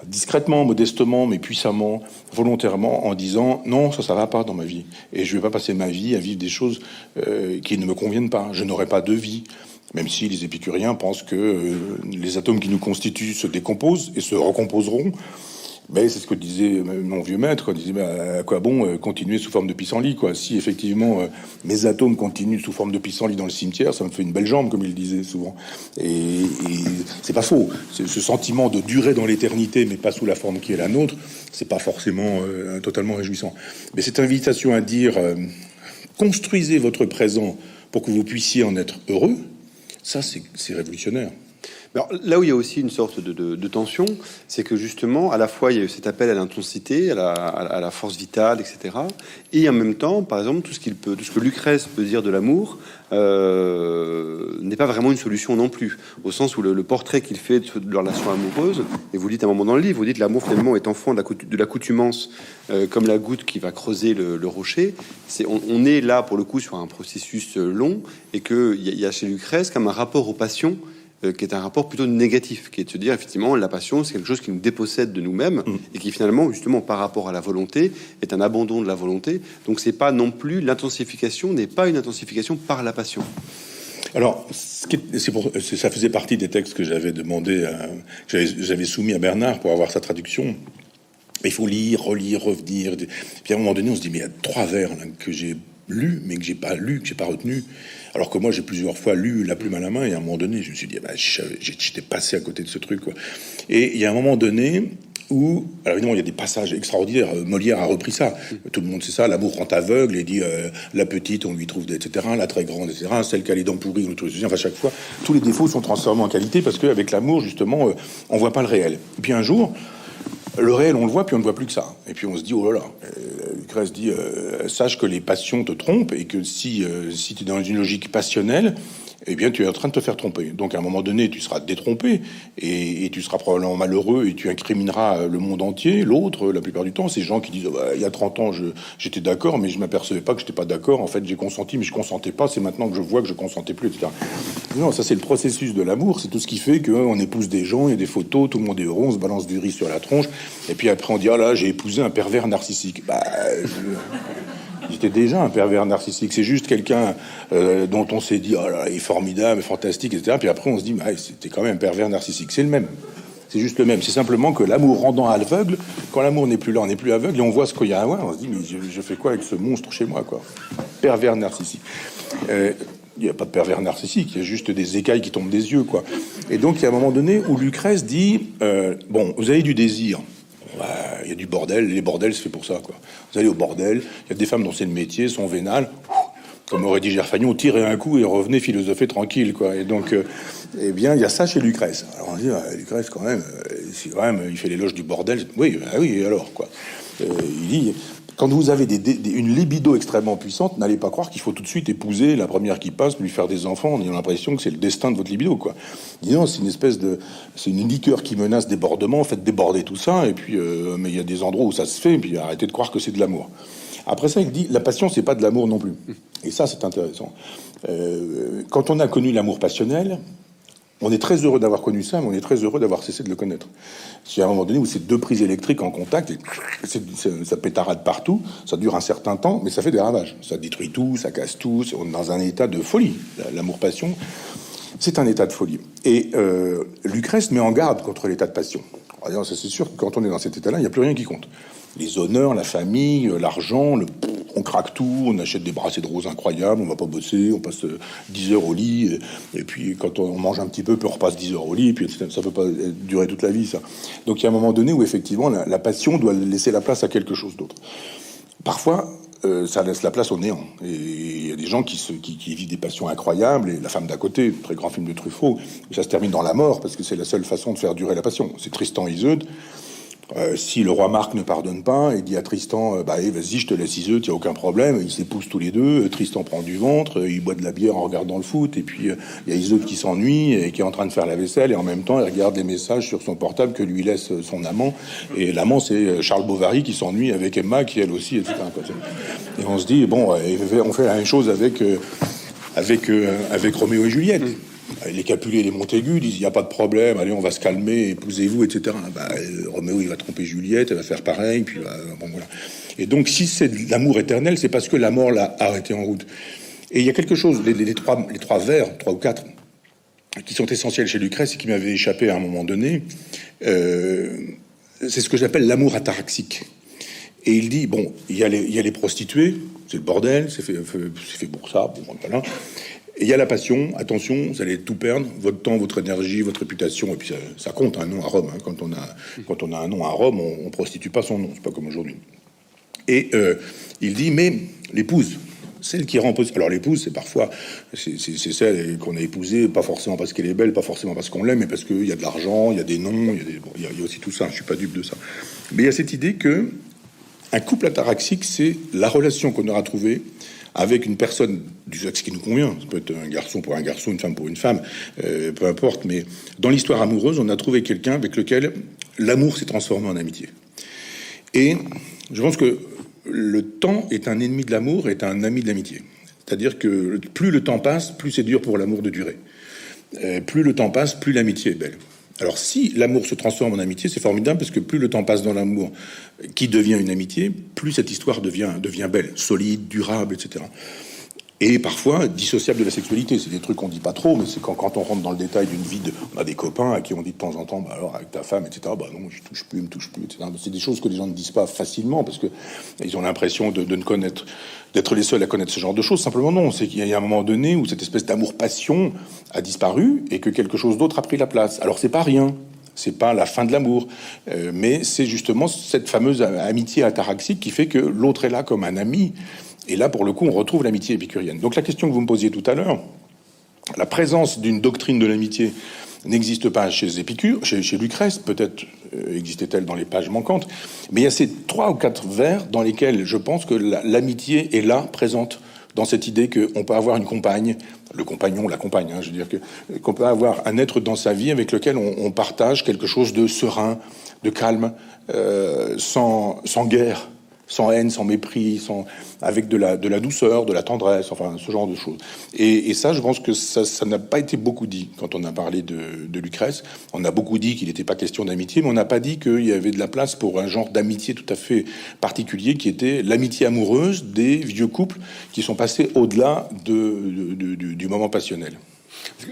Discrètement, modestement, mais puissamment, volontairement, en disant non, ça va pas dans ma vie, et je vais pas passer ma vie à vivre des choses qui ne me conviennent pas. Je n'aurai pas de vie, même si les épicuriens pensent que les atomes qui nous constituent se décomposent et se recomposeront. Mais c'est ce que disait mon vieux maître. Il disait, bah, à quoi bon continuer sous forme de pissenlit, quoi? Si effectivement mes atomes continuent sous forme de pissenlit dans le cimetière, ça me fait une belle jambe, comme il disait souvent. Et c'est pas faux. Ce sentiment de durer dans l'éternité, mais pas sous la forme qui est la nôtre, c'est pas forcément totalement réjouissant. Mais cette invitation à dire construisez votre présent pour que vous puissiez en être heureux, ça c'est révolutionnaire. Alors, là où il y a aussi une sorte de tension, c'est que justement, à la fois, il y a eu cet appel à l'intensité, à la force vitale, etc. Et en même temps, par exemple, tout ce que Lucrèce peut dire de l'amour n'est pas vraiment une solution non plus, au sens où le portrait qu'il fait de leur relation amoureuse, et vous dites à un moment dans le livre, vous dites l'amour finalement est enfant de l'accoutumance, comme la goutte qui va creuser le rocher. On est là pour le coup sur un processus long, et qu'il y a chez Lucrèce comme un rapport aux passions qui est un rapport plutôt négatif, qui est de se dire effectivement la passion c'est quelque chose qui nous dépossède de nous-mêmes et qui finalement justement par rapport à la volonté est un abandon de la volonté. Donc c'est pas non plus l'intensification n'est pas une intensification par la passion. Alors, ça faisait partie des textes que j'avais demandé, j'avais soumis à Bernard pour avoir sa traduction. Il faut lire, relire, revenir. Puis à un moment donné, on se dit mais il y a 3 vers là, que j'ai lu, mais que j'ai pas retenu. Alors que moi, j'ai plusieurs fois lu La plume à la main, et à un moment donné, je me suis dit, j'étais passé à côté de ce truc, quoi. Et il y a un moment donné où, alors évidemment, il y a des passages extraordinaires. Molière a repris ça. Tout le monde sait ça. L'amour rend aveugle, et dit, la petite, on lui trouve, etc. La très grande, etc. Celle qui a les dents pourries, on lui trouve, enfin, chaque fois, tous les défauts sont transformés en qualité parce qu'avec l'amour, justement, on voit pas le réel. Et puis un jour, le réel, on le voit, puis on ne voit plus que ça. Et puis on se dit, oh là là, Lucrèce dit, sache que les passions te trompent, et que si tu es dans une logique passionnelle, eh bien, tu es en train de te faire tromper. Donc, à un moment donné, tu seras détrompé, et tu seras probablement malheureux, et tu incrimineras le monde entier. L'autre, la plupart du temps, ces gens qui disent, oh, bah, il y a 30 ans, j'étais d'accord, mais je m'apercevais pas que j'étais pas d'accord. En fait, j'ai consenti, mais je consentais pas. C'est maintenant que je vois que je consentais plus, etc. Non, ça c'est le processus de l'amour, c'est tout ce qui fait qu'on épouse des gens, il y a des photos, tout le monde est heureux, on se balance du riz sur la tronche, et puis après on dit, ah là, j'ai épousé un pervers narcissique. J'étais déjà un pervers narcissique, c'est juste quelqu'un dont on s'est dit, oh là, il est formidable, fantastique, etc. Puis après on se dit, c'était quand même un pervers narcissique, c'est le même. C'est juste le même. C'est simplement que l'amour rendant aveugle, quand l'amour n'est plus là, on n'est plus aveugle, et on voit ce qu'il y a à voir, on se dit, mais je fais quoi avec ce monstre chez moi, quoi. Pervers narcissique. Il n'y a pas de pervers narcissique, il y a juste des écailles qui tombent des yeux, quoi. Et donc, il y a un moment donné où Lucrèce dit, bon, vous avez du désir. Il y a du bordel, les bordels, c'est fait pour ça, quoi. Vous allez au bordel, il y a des femmes dont c'est le métier, sont vénales. Comme aurait dit Gerfagnon, tirez un coup et revenez philosopher tranquille, quoi. Et donc, eh bien, il y a ça chez Lucrèce. Alors on dit, Lucrèce, quand même, il fait l'éloge du bordel. Oui, oui, alors, quoi. Il dit, quand vous avez une libido extrêmement puissante, n'allez pas croire qu'il faut tout de suite épouser la première qui passe, lui faire des enfants, en ayant l'impression que c'est le destin de votre libido, quoi. Il dit non, c'est une liqueur qui menace débordement, faites déborder tout ça, et puis, mais il y a des endroits où ça se fait, et puis arrêtez de croire que c'est de l'amour. Après ça, il dit, la passion, c'est pas de l'amour non plus. Et ça, c'est intéressant. Quand on a connu l'amour passionnel, on est très heureux d'avoir connu ça, mais on est très heureux d'avoir cessé de le connaître. Il y a un moment donné où c'est deux prises électriques en contact, et ça pétarade partout, ça dure un certain temps, mais ça fait des ravages. Ça détruit tout, ça casse tout, on est dans un état de folie. L'amour-passion, c'est un état de folie. Et Lucrèce met en garde contre l'état de passion. Alors, ça, c'est sûr que quand on est dans cet état-là, il n'y a plus rien qui compte. Les honneurs, la famille, l'argent, on craque tout, on achète des bracelets de roses incroyables, on va pas bosser, on passe 10 heures au lit, et puis quand on mange un petit peu, puis on repasse 10 heures au lit, et puis ça peut pas durer toute la vie, ça. Donc il y a un moment donné où effectivement la passion doit laisser la place à quelque chose d'autre. Parfois, ça laisse la place au néant. Et il y a des gens qui vivent des passions incroyables, et La femme d'à côté, très grand film de Truffaut, ça se termine dans la mort, parce que c'est la seule façon de faire durer la passion. C'est Tristan et Iseud. Si le roi Marc ne pardonne pas, il dit à Tristan, vas-y, je te laisse Iseud, il n'y a aucun problème. Ils s'épousent tous les deux. Tristan prend du ventre, il boit de la bière en regardant le foot, et puis il y a Iseud qui s'ennuie et qui est en train de faire la vaisselle, et en même temps, il regarde les messages sur son portable que lui laisse son amant. Et l'amant, c'est Charles Bovary qui s'ennuie avec Emma, qui elle aussi, etc. Et on se dit, bon, on fait la même chose avec Roméo et Juliette. Les Capulet et les Montaigu disent, il n'y a pas de problème, allez, on va se calmer, épousez-vous, etc. Roméo, il va tromper Juliette, elle va faire pareil, puis bon, voilà. Et donc, si c'est de l'amour éternel, c'est parce que la mort l'a arrêté en route. Et il y a quelque chose, les trois vers, 3 ou 4, qui sont essentiels chez Lucrèce et qui m'avaient échappé à un moment donné, c'est ce que j'appelle l'amour ataraxique. Et il dit, bon, il y a les prostituées, c'est le bordel, c'est fait pour ça, bon, voilà. Et il y a la passion, attention, vous allez tout perdre, votre temps, votre énergie, votre réputation, et puis ça compte un nom à Rome. Hein. Quand on a un nom à Rome, on prostitue pas son nom, c'est pas comme aujourd'hui. Et il dit, mais l'épouse, celle qui rend possible. Alors l'épouse, c'est parfois, c'est celle qu'on a épousée, pas forcément parce qu'elle est belle, pas forcément parce qu'on l'aime, mais parce qu'il y a de l'argent, il y a des noms, il y a aussi tout ça. Je suis pas dupe de ça. Mais il y a cette idée que un couple ataraxique, c'est la relation qu'on aura trouvée avec une personne du sexe qui nous convient. Ça peut être un garçon pour un garçon, une femme pour une femme, peu importe. Mais dans l'histoire amoureuse, on a trouvé quelqu'un avec lequel l'amour s'est transformé en amitié. Et je pense que le temps est un ennemi de l'amour, est un ami de l'amitié. C'est-à-dire que plus le temps passe, plus c'est dur pour l'amour de durer. Plus le temps passe, plus l'amitié est belle. Alors si l'amour se transforme en amitié, c'est formidable, parce que plus le temps passe dans l'amour qui devient une amitié, plus cette histoire devient belle, solide, durable, etc. Et parfois dissociable de la sexualité. C'est des trucs qu'on dit pas trop, mais c'est quand on rentre dans le détail d'une vie on a des copains à qui on dit de temps en temps, alors avec ta femme, etc. Non, je touche plus, il me touche plus, etc. C'est des choses que les gens ne disent pas facilement, parce que ils ont l'impression de ne connaître, d'être les seuls à connaître ce genre de choses. Simplement non, c'est qu'il y a un moment donné où cette espèce d'amour-passion a disparu et que quelque chose d'autre a pris la place. Alors c'est pas rien. C'est pas la fin de l'amour, mais c'est justement cette fameuse amitié ataraxique qui fait que l'autre est là comme un ami. Et là, pour le coup, on retrouve l'amitié épicurienne. Donc la question que vous me posiez tout à l'heure, la présence d'une doctrine de l'amitié n'existe pas chez Épicure, chez Lucrèce, peut-être existait-elle dans les pages manquantes, mais il y a ces 3 ou 4 vers dans lesquels je pense que l'amitié est là, présente, dans cette idée qu'on peut avoir une compagne, le compagnon, la compagne, hein, je veux dire qu'on peut avoir un être dans sa vie avec lequel on partage quelque chose de serein, de calme, sans guerre, sans haine, sans mépris, avec de la douceur, de la tendresse, enfin ce genre de choses. Et ça, je pense que ça n'a pas été beaucoup dit quand on a parlé de Lucrèce. On a beaucoup dit qu'il n'était pas question d'amitié, mais on n'a pas dit qu'il y avait de la place pour un genre d'amitié tout à fait particulier qui était l'amitié amoureuse des vieux couples qui sont passés au-delà du moment passionnel.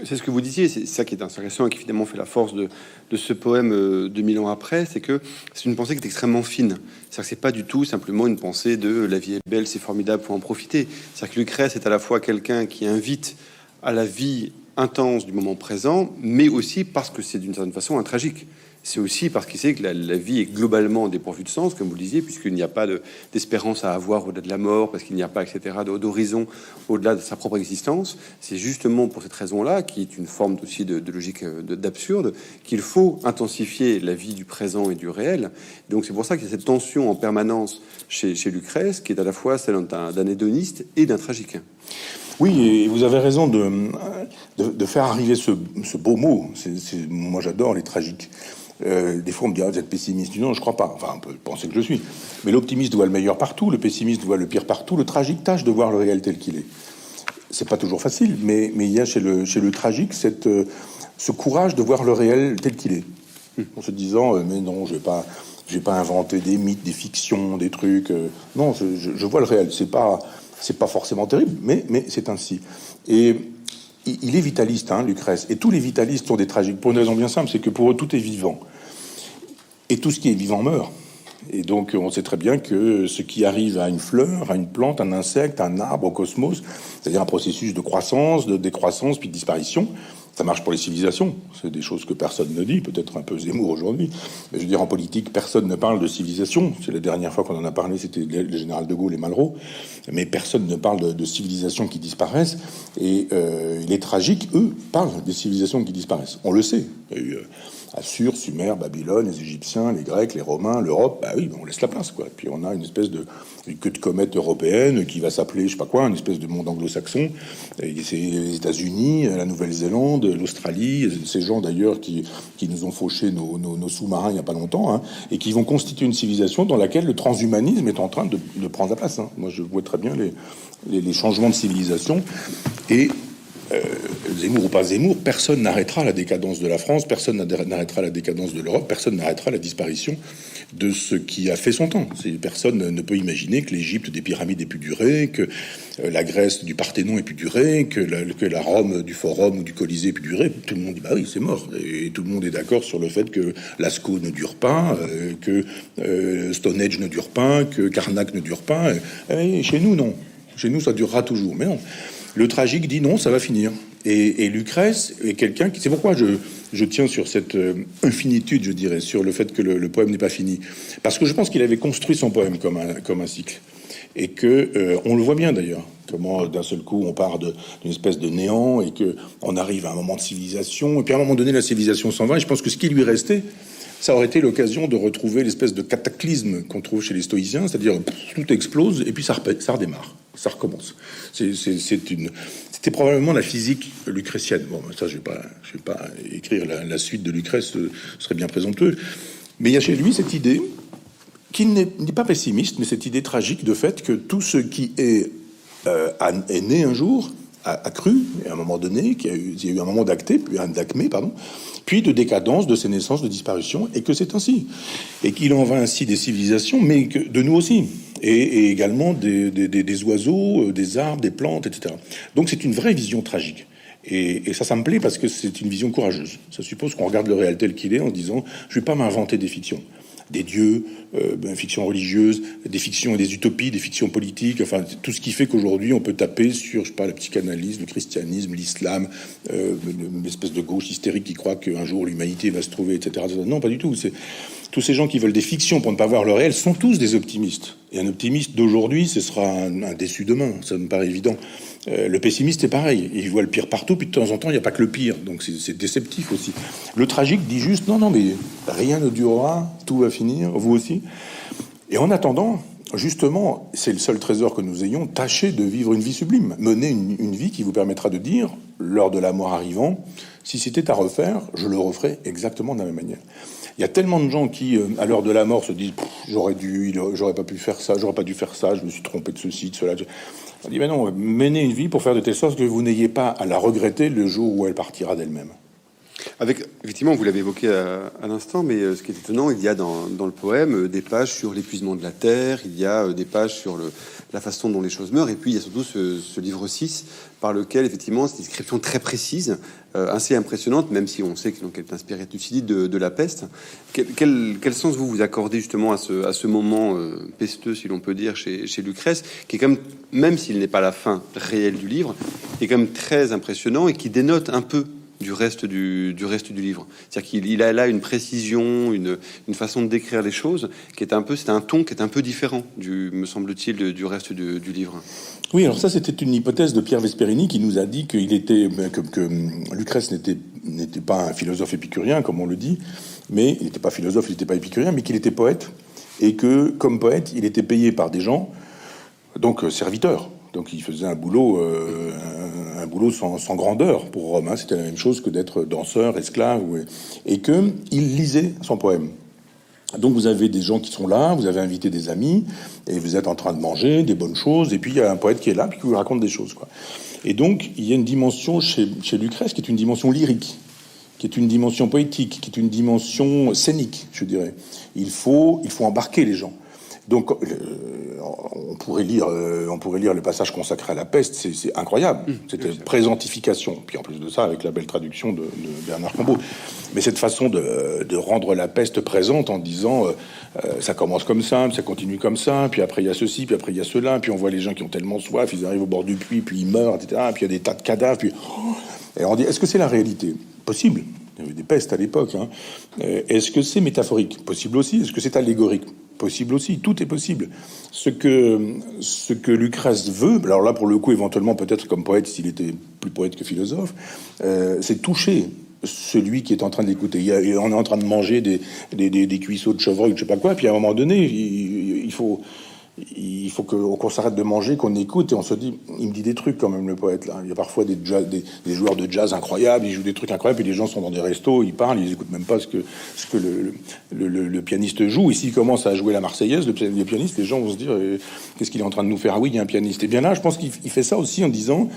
C'est ce que vous disiez, c'est ça qui est intéressant et qui finalement fait la force de ce poème 2000 ans après, c'est que c'est une pensée qui est extrêmement fine. C'est-à-dire que c'est pas du tout simplement une pensée de la vie est belle, c'est formidable, faut en profiter. C'est-à-dire que Lucrèce est à la fois quelqu'un qui invite à la vie intense du moment présent, mais aussi parce que c'est d'une certaine façon un tragique. C'est aussi parce qu'il sait que la vie est globalement dépourvue de sens, comme vous le disiez, puisqu'il n'y a pas d'espérance à avoir au-delà de la mort, parce qu'il n'y a pas, etc., d'horizon au-delà de sa propre existence. C'est justement pour cette raison-là, qui est une forme aussi de logique d'absurde, qu'il faut intensifier la vie du présent et du réel. Donc c'est pour ça qu'il y a cette tension en permanence chez Lucrèce, qui est à la fois celle d'un hédoniste et d'un tragique. Oui, et vous avez raison de faire arriver ce beau mot. Moi, j'adore les tragiques. Des fois, on me dit, vous êtes pessimiste. Non, je crois pas. Enfin, on peut penser que je suis. Mais l'optimiste voit le meilleur partout, le pessimiste voit le pire partout, le tragique tâche de voir le réel tel qu'il est. C'est pas toujours facile, mais il y a chez le tragique ce courage de voir le réel tel qu'il est. En se disant, mais non, je vais pas inventer des mythes, des fictions, des trucs. Non, je vois le réel. C'est pas forcément terrible, mais c'est ainsi. Et il est vitaliste, Lucrèce. Et tous les vitalistes sont des tragiques pour une raison bien simple, c'est que pour eux tout est vivant. Et tout ce qui est vivant meurt. Et donc on sait très bien que ce qui arrive à une fleur, à une plante, un insecte, un arbre, au cosmos, c'est-à-dire un processus de croissance, de décroissance, puis de disparition, ça marche pour les civilisations. C'est des choses que personne ne dit, peut-être un peu Zemmour aujourd'hui. Mais je veux dire, en politique, personne ne parle de civilisation. C'est la dernière fois qu'on en a parlé, c'était le général de Gaulle et Malraux. Mais personne ne parle de civilisations qui disparaissent. Et les tragiques, eux, parlent des civilisations qui disparaissent. On le sait. Il y a eu Assur, Sumer, Babylone, les Égyptiens, les Grecs, les Romains, l'Europe. Bah oui, on laisse la place, quoi. Et puis on a une espèce de queue de comète européenne qui va s'appeler, je sais pas quoi, une espèce de monde anglo-saxon. C'est les États-Unis, la Nouvelle-Zélande, l'Australie, ces gens d'ailleurs qui nous ont fauché nos sous-marins il y a pas longtemps, et qui vont constituer une civilisation dans laquelle le transhumanisme est en train de prendre la place. Moi, je vois très bien les changements de civilisation et Zemmour ou pas Zemmour, personne n'arrêtera la décadence de la France, personne n'arrêtera la décadence de l'Europe, personne n'arrêtera la disparition de ce qui a fait son temps. Personne ne peut imaginer que l'Égypte des pyramides ait pu durer, que la Grèce du Parthénon ait pu durer, que la Rome du Forum ou du Colisée ait pu durer. Tout le monde dit bah oui, c'est mort. Et tout le monde est d'accord sur le fait que Lascaux ne dure pas, que Stonehenge ne dure pas, que Karnak ne dure pas. Et chez nous, non. Chez nous, ça durera toujours. Mais non. Le tragique dit non, ça va finir. Et Lucrèce est quelqu'un qui... C'est pourquoi je tiens sur cette infinitude, je dirais, sur le fait que le poème n'est pas fini. Parce que je pense qu'il avait construit son poème comme un cycle. Et que on le voit bien d'ailleurs, comment d'un seul coup on part d'une espèce de néant et que on arrive à un moment de civilisation. Et puis à un moment donné, la civilisation s'en va. Et je pense que ce qui lui restait, ça aurait été l'occasion de retrouver l'espèce de cataclysme qu'on trouve chez les stoïciens, c'est-à-dire tout explose et puis ça redémarre, ça recommence. C'était probablement la physique lucrétienne. Bon, ça, je vais pas écrire la suite de Lucrèce, ce serait bien présomptueux. Mais il y a chez lui cette idée qui n'est pas pessimiste, mais cette idée tragique de fait que tout ce qui est né un jour a cru, à un moment donné, qu'il y a eu un moment d'acmé, puis de décadence, de ses naissances, de disparition, et que c'est ainsi. Et qu'il en va ainsi des civilisations, mais que de nous aussi. Et également des oiseaux, des arbres, des plantes, etc. Donc c'est une vraie vision tragique. Et ça me plaît parce que c'est une vision courageuse. Ça suppose qu'on regarde le réel tel qu'il est en se disant « je vais pas m'inventer des fictions ». Des dieux, fictions religieuses, des fictions et des utopies, des fictions politiques, enfin tout ce qui fait qu'aujourd'hui on peut taper sur, je sais pas, la psychanalyse, le christianisme, l'islam, une espèce de gauche hystérique qui croit qu'un jour l'humanité va se trouver, etc. Non, pas du tout. C'est tous ces gens qui veulent des fictions pour ne pas voir le réel sont tous des optimistes. Et un optimiste d'aujourd'hui, ce sera un déçu demain. Ça me paraît évident. Le pessimiste est pareil. Il voit le pire partout, puis de temps en temps, il n'y a pas que le pire. Donc c'est déceptif aussi. Le tragique dit juste, non, mais rien ne durera, tout va finir, vous aussi. Et en attendant, justement, c'est le seul trésor que nous ayons, tâchez de vivre une vie sublime. Menez une vie qui vous permettra de dire, lors de la mort arrivant, Si c'était à refaire, je le referais exactement de la même manière. Il y a tellement de gens qui, à l'heure de la mort, se disent j'aurais pas pu faire ça, j'aurais pas dû faire ça, je me suis trompé de ceci, de cela. On dit mais non, menez une vie pour faire de telle sorte que vous n'ayez pas à la regretter le jour où elle partira d'elle-même. Avec, effectivement, vous l'avez évoqué à l'instant, mais ce qui est étonnant, il y a dans le poème des pages sur l'épuisement de la terre, il y a des pages sur la façon dont les choses meurent, et puis il y a surtout ce livre 6, par lequel, effectivement, c'est une description très précise, assez impressionnante, même si on sait qu'elle est inspirée de Thucydide, de la peste. Quel sens vous accordez justement à ce moment pesteux, si l'on peut dire, chez Lucrèce, qui est quand même s'il n'est pas la fin réelle du livre, est quand même très impressionnant et qui dénote un peu du reste du livre. C'est-à-dire qu'il a là une précision, une façon de décrire les choses qui est c'est un ton qui est un peu différent me semble-t-il, du reste du livre. Oui, alors ça, c'était une hypothèse de Pierre Vesperini qui nous a dit que Lucrèce n'était pas un philosophe épicurien, comme on le dit, mais il n'était pas philosophe, il n'était pas épicurien, mais qu'il était poète, et que, comme poète, il était payé par des gens, donc serviteurs. Donc il faisait un boulot sans grandeur pour Rome. Hein. C'était la même chose que d'être danseur, esclave, et que il lisait son poème. Donc vous avez des gens qui sont là, vous avez invité des amis, et vous êtes en train de manger des bonnes choses, et puis il y a un poète qui est là, puis qui vous raconte des choses, quoi. Et donc il y a une dimension chez Lucrèce qui est une dimension lyrique, qui est une dimension poétique, qui est une dimension scénique, je dirais. Il faut embarquer les gens. Donc, on pourrait lire le passage consacré à la peste, c'est incroyable. C'était présentification. Puis en plus de ça, avec la belle traduction de Bernard Combeau. Mais cette façon de rendre la peste présente en disant ça commence comme ça continue comme ça, puis après il y a ceci, puis après il y a cela, puis on voit les gens qui ont tellement soif, ils arrivent au bord du puits, puis ils meurent, etc. Puis il y a des tas de cadavres. Puis et on dit est-ce que c'est la réalité? Possible. Il y avait des pestes à l'époque. Hein. Est-ce que c'est métaphorique? Possible aussi. Est-ce que c'est allégorique? Possible aussi, tout est possible. Ce que Lucrèce veut, alors là pour le coup éventuellement peut-être comme poète s'il était plus poète que philosophe, c'est toucher celui qui est en train d'écouter. On est en train de manger des cuisseaux de chevreuil, je sais pas quoi, puis à un moment donné il faut qu'on s'arrête de manger, qu'on écoute et on se dit, il me dit des trucs quand même le poète là. Il y a parfois des joueurs de jazz incroyables, ils jouent des trucs incroyables, et les gens sont dans des restos, ils parlent, ils écoutent même pas ce que le pianiste joue. Et s'il commence à jouer la Marseillaise, le pianiste, les gens vont se dire, qu'est-ce qu'il est en train de nous faire? Ah oui, il y a un pianiste. Et bien là, je pense qu'il fait ça aussi en disant,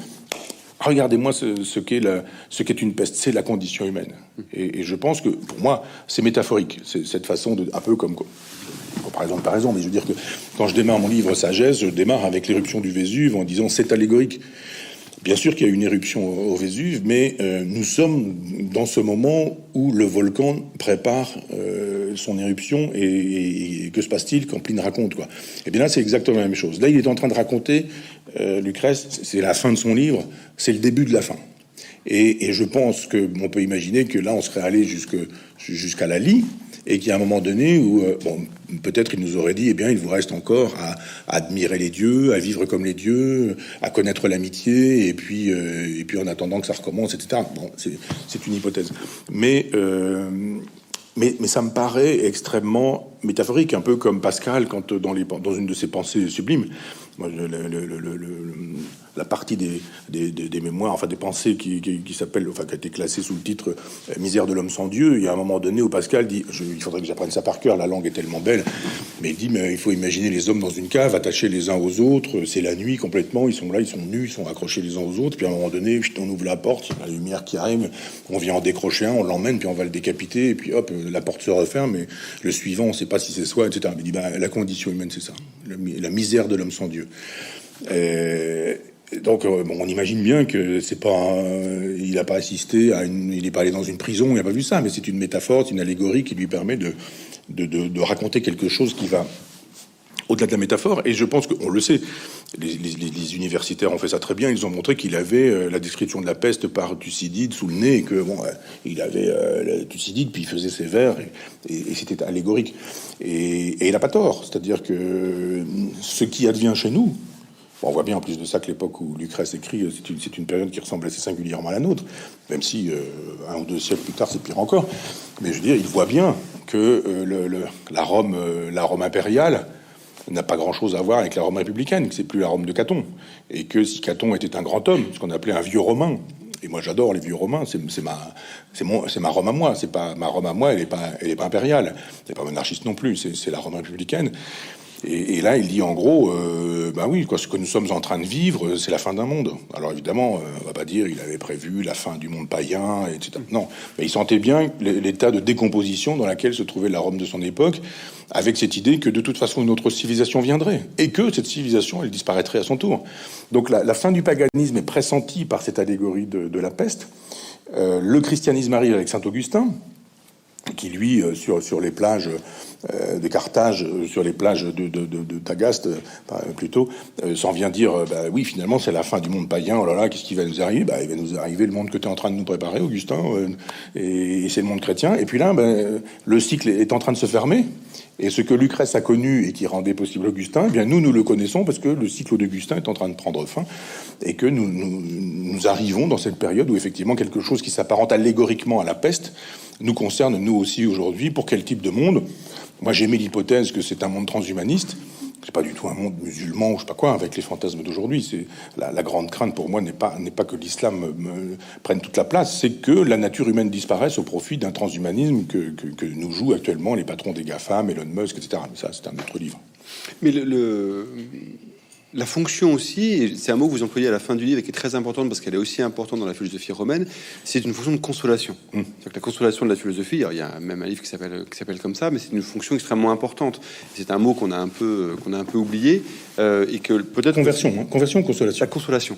regardez-moi ce qu'est une peste, c'est la condition humaine. Et je pense que pour moi, c'est métaphorique. C'est cette façon de, un peu comme comparaison, mais je veux dire que quand je démarre mon livre Sagesse, je démarre avec l'éruption du Vésuve en disant c'est allégorique. Bien sûr qu'il y a une éruption au Vésuve, mais nous sommes dans ce moment où le volcan prépare son éruption et que se passe-t-il quand Pline raconte, quoi. Et bien là, c'est exactement la même chose. Là, il est en train de raconter, Lucrèce, c'est la fin de son livre, c'est le début de la fin. Et je pense que on peut imaginer que là, on serait allé jusqu'à la lie, et qu'il y a un moment donné où, peut-être il nous aurait dit, eh bien, il vous reste encore à admirer les dieux, à vivre comme les dieux, à connaître l'amitié, et puis en attendant que ça recommence, etc. Bon, c'est une hypothèse. Mais ça me paraît extrêmement métaphorique, un peu comme Pascal, quand dans une de ses pensées sublimes, moi, la partie des mémoires, enfin des pensées qui s'appelle, enfin qui a été classée sous le titre Misère de l'homme sans Dieu. Il y a un moment donné où Pascal dit, il faudrait que j'apprenne ça par cœur, la langue est tellement belle, mais il dit, mais il faut imaginer les hommes dans une cave, attachés les uns aux autres, c'est la nuit complètement, ils sont là, ils sont nus, ils sont accrochés les uns aux autres, puis à un moment donné, on ouvre la porte, il y a la lumière qui arrive, on vient en décrocher un, on l'emmène, puis on va le décapiter, et puis hop, la porte se referme, et le suivant, on sait pas si c'est soi, etc. Il dit, la condition humaine, c'est ça, la misère de l'homme sans Dieu. Donc, on imagine bien que c'est pas, il n'a pas assisté il n'est pas allé dans une prison, il n'a pas vu ça, mais c'est une métaphore, c'est une allégorie qui lui permet de raconter quelque chose qui va au-delà de la métaphore. Et je pense qu'on le sait, les universitaires ont fait ça très bien. Ils ont montré qu'il avait la description de la peste par Thucydide sous le nez, et que il avait Thucydide, puis il faisait ses vers, et c'était allégorique. Et il n'a pas tort, c'est-à-dire que ce qui advient chez nous. On voit bien en plus de ça que l'époque où Lucrèce écrit, c'est une période qui ressemble assez singulièrement à la nôtre, même si 1 ou 2 siècles plus tard c'est pire encore. Mais je veux dire, il voit bien que la Rome impériale n'a pas grand-chose à voir avec la Rome républicaine, que c'est plus la Rome de Caton, et que si Caton était un grand homme, ce qu'on appelait un vieux Romain, Et moi, j'adore les vieux romains. C'est ma Rome à moi. C'est pas ma Rome à moi. Elle est pas impériale. Elle est pas monarchiste non plus. C'est la Rome républicaine. Et là, il dit en gros, ben oui, quoi, ce que nous sommes en train de vivre, c'est la fin d'un monde. Alors évidemment, on va pas dire il avait prévu la fin du monde païen, etc. Non, mais il sentait bien l'état de décomposition dans laquelle se trouvait la Rome de son époque, avec cette idée que de toute façon une autre civilisation viendrait et que cette civilisation, elle disparaîtrait à son tour. Donc la fin du paganisme est pressentie par cette allégorie de la peste. Le christianisme arrive avec saint Augustin, qui lui, sur les plages de Carthage, sur les plages de Tagaste, plutôt, s'en vient dire, bah oui, finalement, c'est la fin du monde païen, oh là là, qu'est-ce qui va nous arriver? Bah, il va nous arriver le monde que tu es en train de nous préparer, Augustin, et c'est le monde chrétien. Et puis là, le cycle est en train de se fermer, et ce que Lucrèce a connu et qui rendait possible Augustin, eh bien nous le connaissons parce que le cycle d'Augustin est en train de prendre fin, et que nous arrivons dans cette période où effectivement quelque chose qui s'apparente allégoriquement à la peste nous concerne nous aussi aujourd'hui. Pour quel type de monde? Moi, j'ai mis l'hypothèse que c'est un monde transhumaniste. C'est pas du tout un monde musulman ou je sais pas quoi, avec les fantasmes d'aujourd'hui. C'est la grande crainte pour moi n'est pas que l'islam prenne toute la place, c'est que la nature humaine disparaisse au profit d'un transhumanisme que nous jouent actuellement les patrons des GAFAM, Elon Musk, etc. Mais ça, c'est un autre livre. Mais la fonction aussi, et c'est un mot que vous employez à la fin du livre et qui est très importante parce qu'elle est aussi importante dans la philosophie romaine, c'est une fonction de consolation. C'est-à-dire que la consolation de la philosophie, alors il y a même un livre qui s'appelle comme ça, mais c'est une fonction extrêmement importante. C'est un mot qu'on a un peu oublié et que peut-être conversion ou consolation. La consolation.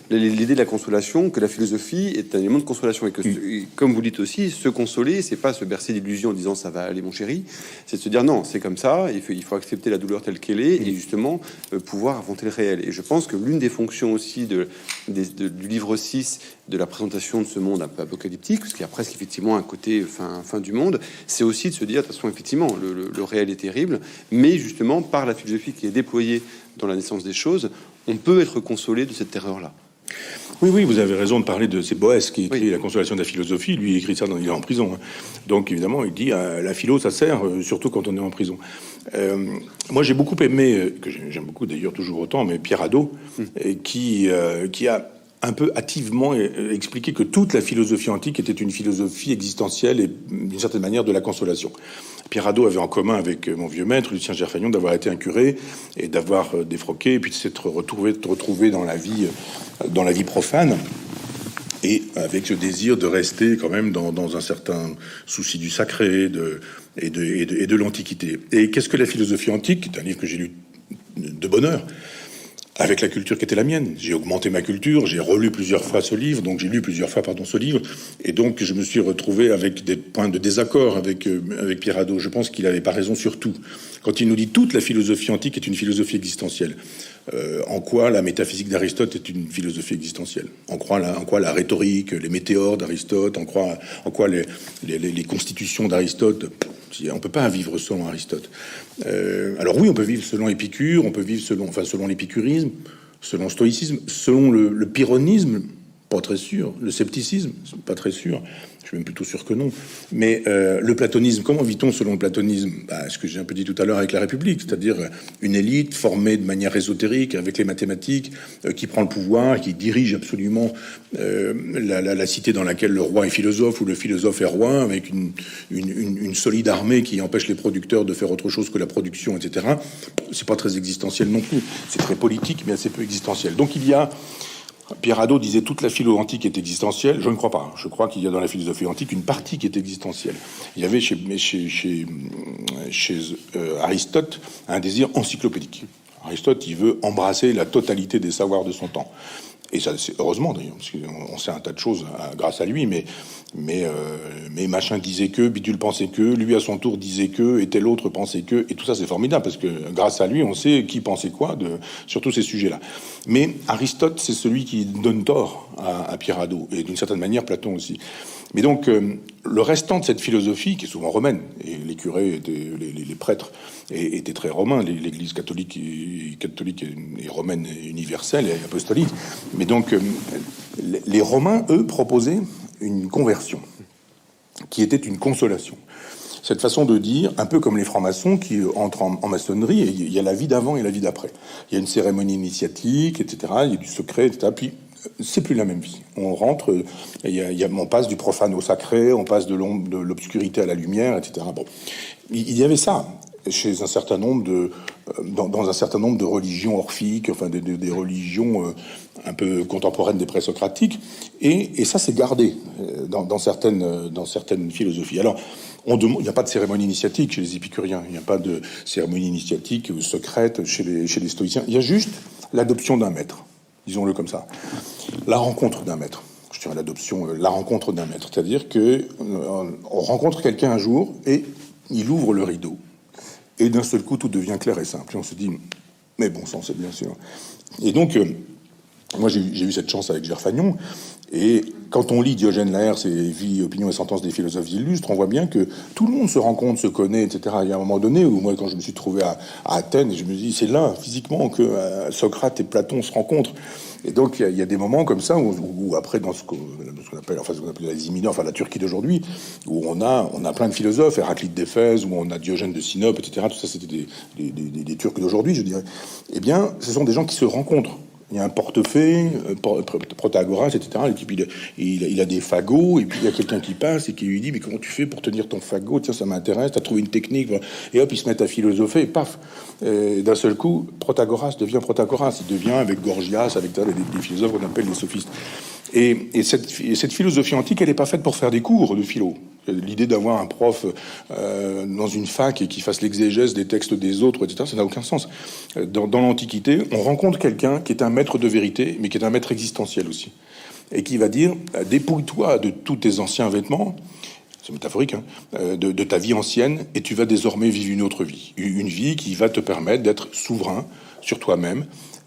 L'idée de la consolation, que la philosophie est un élément de consolation et que, comme vous dites aussi, se consoler, c'est pas se bercer d'illusions en disant ça va aller mon chéri, c'est de se dire non, c'est comme ça, il faut accepter la douleur telle qu'elle est et justement pouvoir affronter le réel. Et je pense que l'une des fonctions aussi du livre 6, de la présentation de ce monde un peu apocalyptique, parce qu'il y a presque effectivement un côté fin du monde, c'est aussi de se dire, de toute façon, effectivement, le réel est terrible, mais justement, par la philosophie qui est déployée dans la naissance des choses, on peut être consolé de cette terreur-là. Oui, vous avez raison de parler de... C'est Boès qui écrit La consolation de la philosophie. Lui, il écrit ça il est en prison. Donc, évidemment, il dit la philo, ça sert, surtout quand on est en prison. Moi, j'ai beaucoup aimé, que j'aime beaucoup d'ailleurs toujours autant, mais Pierre Hadot, qui a un peu hâtivement expliqué que toute la philosophie antique était une philosophie existentielle et d'une certaine manière de la consolation. Pierre Hadot avait en commun avec mon vieux maître, Lucien Gerfagnon, d'avoir été un curé et d'avoir défroqué et puis de s'être retrouvé dans la vie profane. Et avec ce désir de rester quand même dans un certain souci du sacré et de l'antiquité. Et qu'est-ce que la philosophie antique? C'est un livre que j'ai lu de bonne heure, avec la culture qui était la mienne. J'ai augmenté ma culture, j'ai relu plusieurs fois ce livre, donc j'ai lu plusieurs fois ce livre, et donc je me suis retrouvé avec des points de désaccord avec Pierre Hadot. Je pense qu'il n'avait pas raison sur tout. Quand il nous dit toute la philosophie antique est une philosophie existentielle, en quoi la métaphysique d'Aristote est une philosophie existentielle? En quoi la rhétorique, les météores d'Aristote, en quoi les constitutions d'Aristote? On peut pas vivre selon Aristote. Alors oui, on peut vivre selon Épicure, on peut vivre selon l'épicurisme, selon le stoïcisme, selon le pyrrhonisme, pas très sûr. Le scepticisme, pas très sûr. Je suis même plutôt sûr que non. Mais le platonisme, comment vit-on selon le platonisme? Ce que j'ai un peu dit tout à l'heure avec la République, c'est-à-dire une élite formée de manière ésotérique avec les mathématiques, qui prend le pouvoir, qui dirige absolument la cité dans laquelle le roi est philosophe ou le philosophe est roi, avec une solide armée qui empêche les producteurs de faire autre chose que la production, etc. C'est pas très existentiel non plus. C'est très politique, mais assez peu existentiel. Donc il y a... Pierre Hadot disait toute la philo antique est existentielle. Je ne crois pas. Je crois qu'il y a dans la philosophie antique une partie qui est existentielle. Il y avait chez Aristote un désir encyclopédique. Aristote, il veut embrasser la totalité des savoirs de son temps. Et ça, c'est heureusement d'ailleurs, parce qu'on sait un tas de choses grâce à lui, mais machin disait que, bidule pensait que, lui à son tour disait que, et tel autre pensait que, et tout ça c'est formidable, parce que grâce à lui, on sait qui pensait quoi sur tous ces sujets-là. Mais Aristote, c'est celui qui donne tort à Pierre Hadot, et d'une certaine manière Platon aussi. Mais donc, le restant de cette philosophie, qui est souvent romaine, et les curés, les prêtres étaient très romains, l'Église catholique et romaine et universelle et apostolique. Mais donc, les Romains, eux, proposaient une conversion, qui était une consolation. Cette façon de dire, un peu comme les francs-maçons qui entrent en maçonnerie, et il y a la vie d'avant et la vie d'après. Il y a une cérémonie initiatique, etc., il y a du secret, etc., puis c'est plus la même vie. On rentre, on passe du profane au sacré, on passe de l'obscurité à la lumière, etc. Bon, il y avait ça chez un certain nombre dans un certain nombre de religions orphiques, enfin des religions un peu contemporaines des présocratiques, et ça c'est gardé dans certaines philosophies. Alors, il n'y a pas de cérémonie initiatique chez les épicuriens, il n'y a pas de cérémonie initiatique secrète chez les stoïciens. Il y a juste l'adoption d'un maître, disons-le comme ça, la rencontre d'un maître. Je dirais l'adoption, la rencontre d'un maître, c'est-à-dire que on rencontre quelqu'un un jour et il ouvre le rideau. Et d'un seul coup, tout devient clair et simple. Et on se dit, mais bon sang, c'est bien sûr. Et donc, moi, j'ai eu cette chance avec Gerfagnon. Et quand on lit Diogène Laërce et Vie, opinions et sentences des philosophes illustres, on voit bien que tout le monde se rencontre, se connaît, etc. Il y a un moment donné où moi, quand je me suis trouvé à Athènes, je me dis, c'est là, physiquement, que Socrate et Platon se rencontrent. Et donc, il y a des moments comme ça où après, dans ce qu'on appelle, enfin, ce qu'on appelle l'Asie mineure, enfin, la Turquie d'aujourd'hui, où on a plein de philosophes, Héraclite d'Éphèse, où on a Diogène de Sinope, etc. Tout ça, c'était des Turcs d'aujourd'hui, je dirais. Eh bien, ce sont des gens qui se rencontrent. Il y a un portefaix, Protagoras, etc. Le type, il a des fagots, et puis il y a quelqu'un qui passe et qui lui dit, mais comment tu fais pour tenir ton fagot? Tiens, ça m'intéresse, t'as trouvé une technique. Et hop, ils se mettent à philosopher, et paf. D'un seul coup, Protagoras devient Protagoras. Il devient, avec Gorgias, avec des philosophes qu'on appelle les sophistes. Et cette philosophie antique, elle n'est pas faite pour faire des cours de philo. L'idée d'avoir un prof dans une fac et qui fasse l'exégèse des textes des autres, etc., ça n'a aucun sens. Dans l'Antiquité, on rencontre quelqu'un qui est un maître de vérité, mais qui est un maître existentiel aussi. Et qui va dire, dépouille-toi de tous tes anciens vêtements, c'est métaphorique, hein, de ta vie ancienne, et tu vas désormais vivre une autre vie. Une vie qui va te permettre d'être souverain sur toi-même,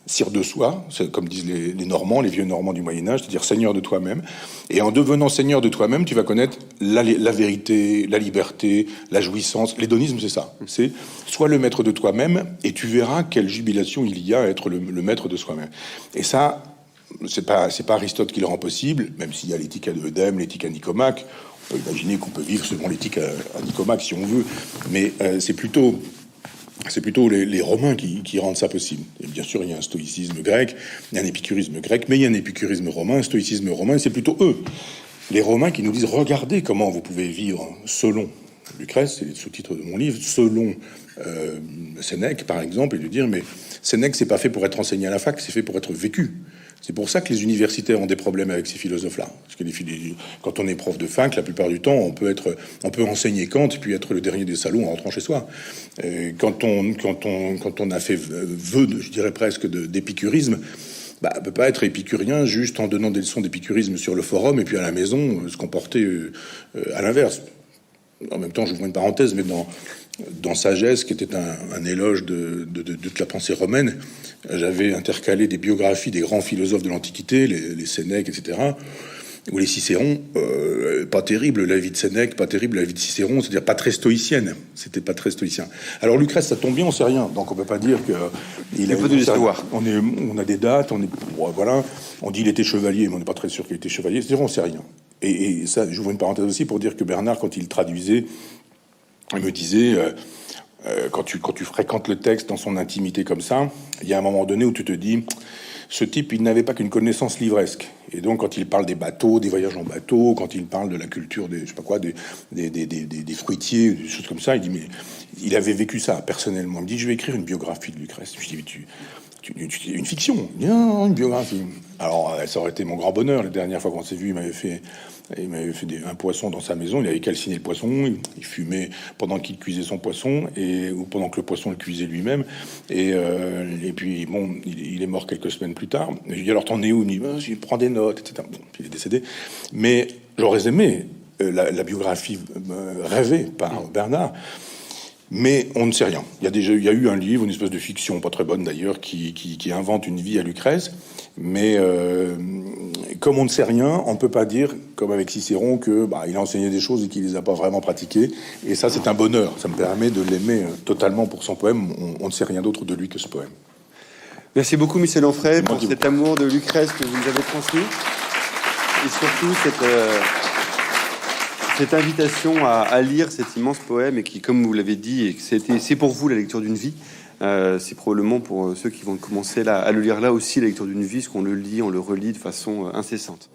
sire de soi, c'est comme disent les Normands, les vieux Normands du Moyen-Âge, c'est-à-dire seigneur de toi-même. Et en devenant seigneur de toi-même, tu vas connaître la vérité, la liberté, la jouissance. L'hédonisme, c'est ça. C'est sois le maître de toi-même et tu verras quelle jubilation il y a à être le maître de soi-même. Et ça, c'est pas Aristote qui le rend possible, même s'il y a l'éthique à Eudème, l'éthique à Nicomaque. On peut imaginer qu'on peut vivre selon l'éthique à Nicomaque si on veut, mais c'est plutôt les Romains qui rendent ça possible. Et bien sûr, il y a un stoïcisme grec, il y a un épicurisme grec, mais il y a un épicurisme romain, un stoïcisme romain, c'est plutôt eux, les Romains, qui nous disent, regardez comment vous pouvez vivre selon Lucrèce, c'est le sous-titre de mon livre, selon Sénèque, par exemple, et de dire, mais Sénèque, c'est pas fait pour être enseigné à la fac, c'est fait pour être vécu. C'est pour ça que les universitaires ont des problèmes avec ces philosophes-là. Parce que quand on est prof de fac, la plupart du temps, on peut enseigner Kant et puis être le dernier des salons en rentrant chez soi. Quand on a fait vœu, je dirais presque, d'épicurisme, on peut pas être épicurien juste en donnant des leçons d'épicurisme sur le forum et puis à la maison se comporter à l'inverse. En même temps, j'ouvre une parenthèse, mais dans Sagesse, qui était un éloge de toute la pensée romaine, j'avais intercalé des biographies des grands philosophes de l'Antiquité, les Sénèques, etc., ou les Cicérons. Pas terrible la vie de Sénèque, pas terrible la vie de Cicéron, c'est-à-dire pas très stoïcienne. C'était pas très stoïcien. Alors Lucrèce, ça tombe bien, on sait rien, donc on peut pas dire que il a pas de l'histoire. On a des dates, voilà. On dit il était chevalier, mais on n'est pas très sûr qu'il était chevalier. C'est-à-dire on sait rien. Et ça, j'ouvre une parenthèse aussi pour dire que Bernard, quand il traduisait, il me disait, quand tu fréquentes le texte dans son intimité comme ça, il y a un moment donné où tu te dis, ce type, il n'avait pas qu'une connaissance livresque. Et donc, quand il parle des bateaux, des voyages en bateau, quand il parle de la culture des, je sais pas quoi, des fruitiers, des choses comme ça, il dit, mais il avait vécu ça personnellement. Il me dit, je vais écrire une biographie de Lucrèce. Je dis, mais une fiction? Non, une biographie. Alors, ça aurait été mon grand bonheur. La dernière fois qu'on s'est vu, il m'avait fait un poisson dans sa maison. Il avait calciné le poisson. Il fumait pendant qu'il cuisait son poisson ou pendant que le poisson le cuisait lui-même. Et puis, bon, il est mort quelques semaines plus tard. Et je lui dis, alors, t'en es où? Il me dit, je prends des notes, etc. Bon, puis il est décédé. Mais j'aurais aimé la biographie rêvée par Bernard. Mais on ne sait rien. Il y a eu un livre, une espèce de fiction, pas très bonne d'ailleurs, qui invente une vie à Lucrèce. Mais comme on ne sait rien, on ne peut pas dire, comme avec Cicéron, que il a enseigné des choses et qu'il les a pas vraiment pratiquées. Et ça, c'est un bonheur. Ça me permet de l'aimer totalement pour son poème. On ne sait rien d'autre de lui que ce poème. Merci beaucoup, Michel Onfray, pour cet amour de Lucrèce que vous nous avez transmis. Et surtout, cette invitation à lire cet immense poème et qui, comme vous l'avez dit, c'est pour vous la lecture d'une vie. C'est probablement pour ceux qui vont commencer à le lire là aussi, la lecture d'une vie, parce qu'on le lit, on le relit de façon incessante.